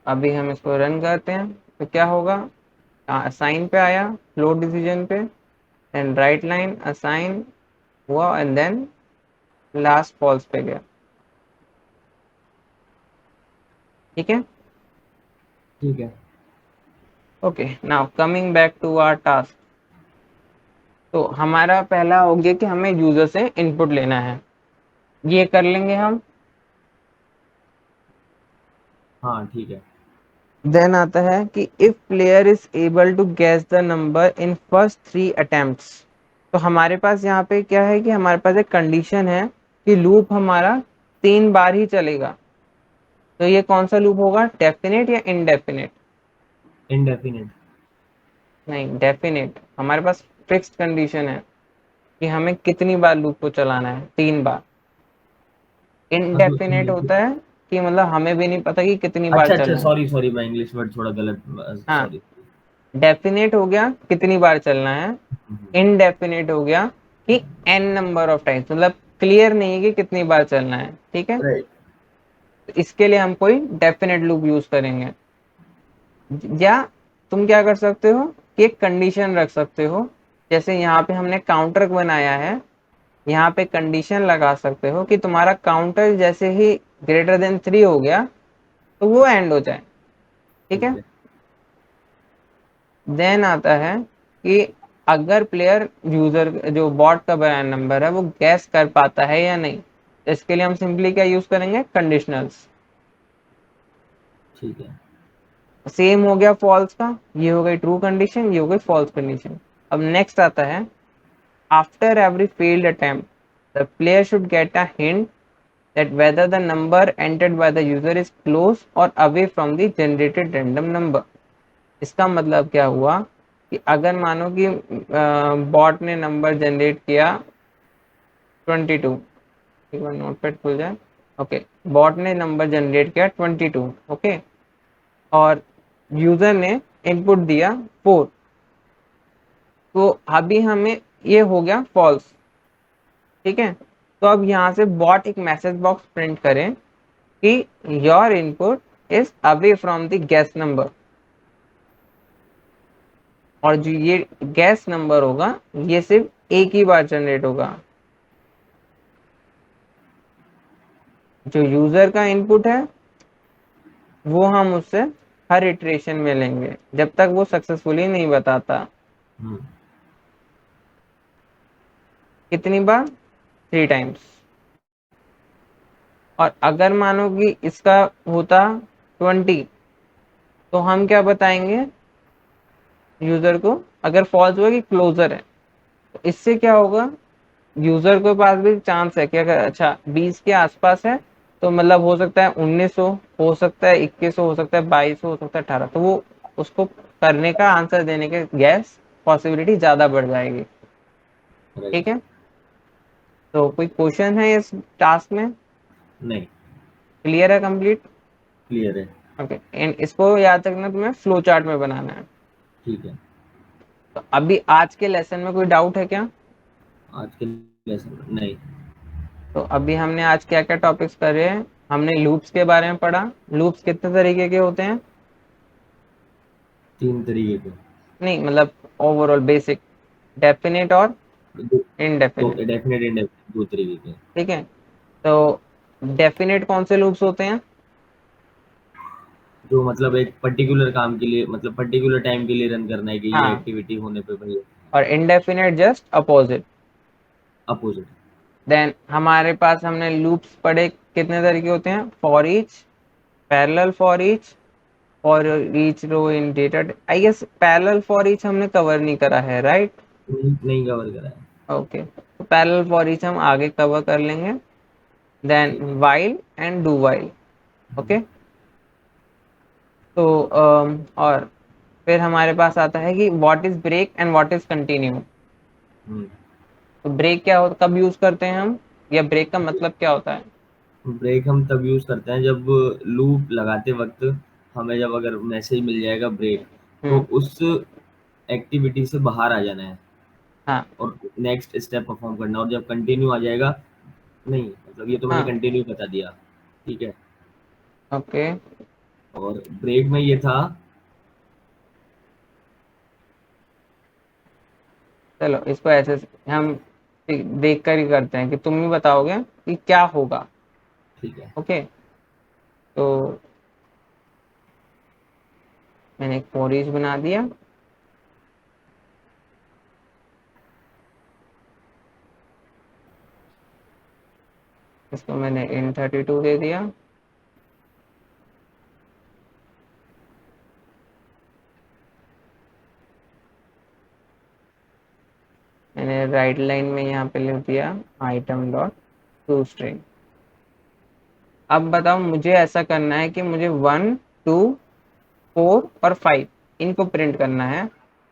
अभी हम इसको रन करते हैं तो क्या होगा, असाइन पे आया, फ्लोट डिसीजन पे, देन राइट लाइन असाइन हुआ एंड देन लास्ट फॉल्स पे गया। ठीक है। ठीक है। Okay, now coming back to our task. तो हमारा पहला हो गया कि हमें यूजर से इनपुट लेना है, ये कर लेंगे हम। हाँ ठीक है। देन आता है कि if player is able to guess the number in first 3 attempts. तो हमारे पास यहाँ पे क्या है कि हमारे पास एक कंडीशन है कि लूप हमारा 3 बार ही चलेगा। तो ये कौन सा लूप होगा, डेफिनेट या इनडेफिनेट? इनडेफिनेट। नहीं, डेफिनेट। हमारे पास फिक्स्ड कंडीशन है कि हमें कितनी बार लूप को चलाना है, 3 बार। हाँ तो इनडेफिनेट होता है कि मतलब हमें भी नहीं पता कि कितनी बार अच्छा अच्छा, चलना है। सॉरी सॉरी, मैं इंग्लिश वर्ड थोड़ा गलत। हाँ, सॉरी। डेफिनेट हो गया कितनी बार चलना है, इनडेफिनेट हो गया कि एन नंबर ऑफ टाइम्स, मतलब क्लियर नहीं है कि कितनी बार चलना है। ठीक है। राइट। तो इसके लिए हम कोई डेफिनेट लूप यूज करेंगे। या तुम क्या कर सकते हो कि एक कंडीशन रख सकते हो, जैसे यहाँ पे हमने काउंटर बनाया है, यहाँ पे कंडीशन लगा सकते हो कि तुम्हारा काउंटर जैसे ही greater than 3 हो गया तो वो एंड हो जाए। ठीक है। ठीक है। देन आता है कि अगर प्लेयर यूजर जो बॉट का बनाया नंबर है वो गैस कर पाता है या नहीं, तो इसके लिए हम सिंपली क्या यूज करेंगे, कंडीशनल्स। ठीक है। सेम हो गया फॉल्स का, ये हो गई ट्रू कंडीशन, ये हो गई फॉल्स कंडीशन। अब नेक्स्ट आता है, after every failed attempt the player should get a hint that whether the number entered by the user is close or away from the generated random number। इसका मतलब क्या हुआ कि अगर मानो कि बॉट ने नंबर जनरेट किया 22, एक बार नोटपैड खुल जाए। ओके, बॉट ने नंबर जनरेट किया 22। ओके, और यूजर ने इनपुट दिया 4। तो अभी हमें ये हो गया फॉल्स। ठीक है। तो अब यहाँ से बॉट एक मैसेज बॉक्स प्रिंट करें कि your input is away from the gas number. और जो ये गैस नंबर होगा ये सिर्फ एक ही बार जनरेट होगा। जो यूजर का इनपुट है वो हम उससे हर इटरेशन में लेंगे जब तक वो सक्सेसफुली नहीं बताता। हम्म। कितनी बार, 3 टाइम्स। और अगर मानो कि इसका होता 20, तो हम क्या बताएंगे यूजर को, अगर फॉल्स हुआ कि क्लोजर है, तो इससे क्या होगा, यूजर के पास भी चांस है कि अगर अच्छा 20 के आसपास है तो मतलब हो सकता है 19 हो सकता है 21 हो सकता है 22 हो सकता है 18, तो वो उसको करने का आंसर देने के गैस पॉसिबिलिटी ज्यादा बढ़ जाएगी। राइट। ठीक है। तो कोई क्वेश्चन है इस टास्क में, नहीं। क्लियर है, कंप्लीट? क्लियर है। ओके, एंड इसको याद रखना तुम्हें फ्लो चार्ट में बनाना है। ठीक है। तो अभी आज के लेसन में कोई डाउट है क्या? आज के लेसन नहीं। तो अभी हमने आज क्या क्या टॉपिक्स करे हैं, हमने लूप्स के बारे में पढ़ा। लूप्स कितने तरीके के होते हैं? 3 तरीके के। नहीं मतलब ओवरऑल बेसिक, डेफिनेट और दो। दो इनडेफिनेट। डेफिनेट इनडेफिनेट 2 तरीके के। ठीक है। तो डेफिनेट कौन से लूप्स होते हैं? जो मतलब एक पर्टिकुलर काम के लिए, मतलब पर्टिकुलर टाइम के लिए रन करना है कि ये हाँ, एक्टिविटी होने पे भाई। और indefinite just opposite. Opposite. Then हमारे पास हमने लूप्स पढ़े, कितने तरीके होते हैं, for each, parallel for each, for each row in data. I guess parallel for each हमने कवर नहीं करा है, राइट? नहीं कवर करा है। ओके, तो पैरेलल फॉर ईच हम आगे कवर कर लेंगे। देन ठीक है। While and do while. Okay. तो और फिर हमारे पास आता है कि what is break and what is continue. Hmm. तो ब्रेक क्या होता, कब यूज करते हैं हम, या ब्रेक का मतलब क्या होता है? ब्रेक हम तब यूज करते हैं जब लूप लगाते वक्त हमें जब अगर मैसेज मिल जाएगा ब्रेक, तो हम्म। उस एक्टिविटी से बाहर आ जाना है हाँ। और नेक्स्ट स्टेप परफॉर्म करना है। और जब कंटिन्यू आ जाएगा, नहीं मतलब ये तो मैंने हाँ। कंटिन्यू बता दिया। ठीक है। ओके। और ब्रेक में ये था। चलो इसको ऐसे हम देख कर ही करते हैं कि तुम ही बताओगे कि क्या होगा। ठीक है। ओके। तो मैंने एक फॉर ईच बना दिया। इसको मैंने int32 दे दिया। मैंने राइट लाइन में यहाँ पे लिख दिया आइटम डॉट टू स्ट्रिंग। अब बताओ, मुझे ऐसा करना है कि मुझे 1 2 4 और 5 इनको प्रिंट करना है।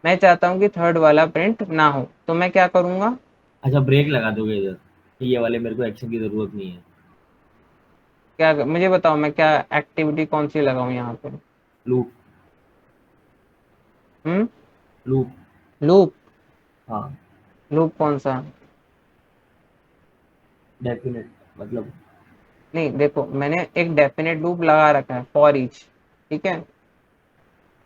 मैं चाहता हूँ कि थर्ड वाला प्रिंट ना हो, तो मैं क्या करूंगा? अच्छा, ब्रेक लगा दोगे इधर, ये वाले मेरे को एक्शन की जरूरत नहीं है। क्या मुझे बताओ, मैं क्या एक्टिविटी कौन सी लगाऊं यहाँ पे? लूप। हम्म। लूप। लूप? हाँ। लूप कौन सा? डेफिनेट मतलब। नहीं देखो, मैंने एक डेफिनेट लूप लगा रखा है फॉर ईच। ठीक है।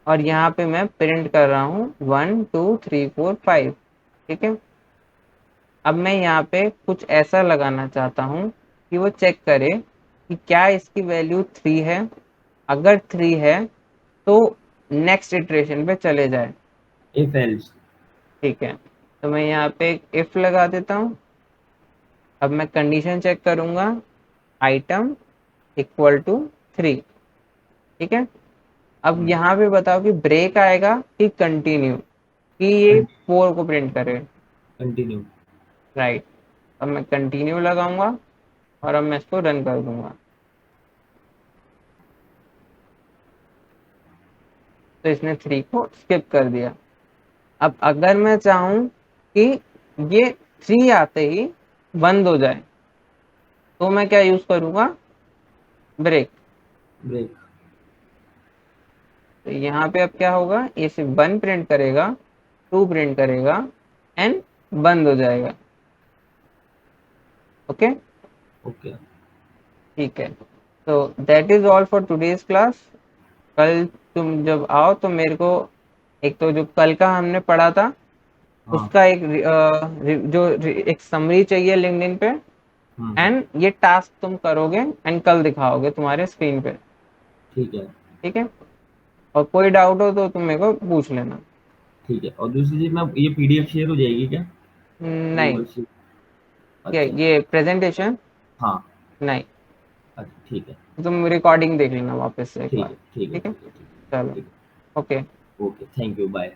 और यहाँ पे मैं प्रिंट कर रहा हूँ 1 2 3 4 5। ठीक है। अब मैं यहाँ पे कुछ ऐसा लगाना चाहता हूँ कि वो चेक करे कि क्या इसकी वैल्यू 3 है। अगर 3 है तो नेक्स्ट इटरेशन पे चले जाए। If else. ठीक है। तो मैं यहाँ पे एक इफ लगा देता हूँ। अब मैं कंडीशन चेक करूंगा, आइटम इक्वल टू 3। ठीक है। अब यहाँ पे बताओ कि ब्रेक आएगा कि कंटिन्यू, कि ये 4 को प्रिंट करे। कंटिन्यू। राइट। अब मैं कंटिन्यू लगाऊंगा और अब मैं इसको रन कर दूंगा। तो इसने 3 को स्किप कर दिया। अब अगर मैं चाहूं कि ये 3 आते ही बंद हो जाए, तो मैं क्या यूज करूंगा? ब्रेक। ब्रेक। तो यहाँ पे अब क्या होगा, ये सिर्फ 1 प्रिंट करेगा, 2 प्रिंट करेगा एंड बंद हो जाएगा। ओके। ओके। ठीक है। तो that is all for today's class. कल तुम जब आओ तो मेरे को, एक तो जो कल का हमने पढ़ा था हाँ। उसका एक एक समरी चाहिए लिंक्डइन पे। हम्म। एंड ये टास्क तुम करोगे एंड कल दिखाओगे तुम्हारे स्क्रीन पे। ठीक है। ठीक है। और कोई डाउट हो तो तुम मेरे को पूछ लेना। ठीक है, और दूसरी चीज, मैं ये पीडीएफ शेयर हो जाएगी क्या? नहीं। Google sheet. अच्छा। ये प्रेजेंटेशन? हाँ। नहीं। अच्छा ठीक है। तुम रिकॉर्डिंग देख लेना वापस से एक ठीक बार। है। ठीक है। ठीक है। ठीक है। ठीक है। चलो। ठीक ओके। है। Okay, thank you, bye.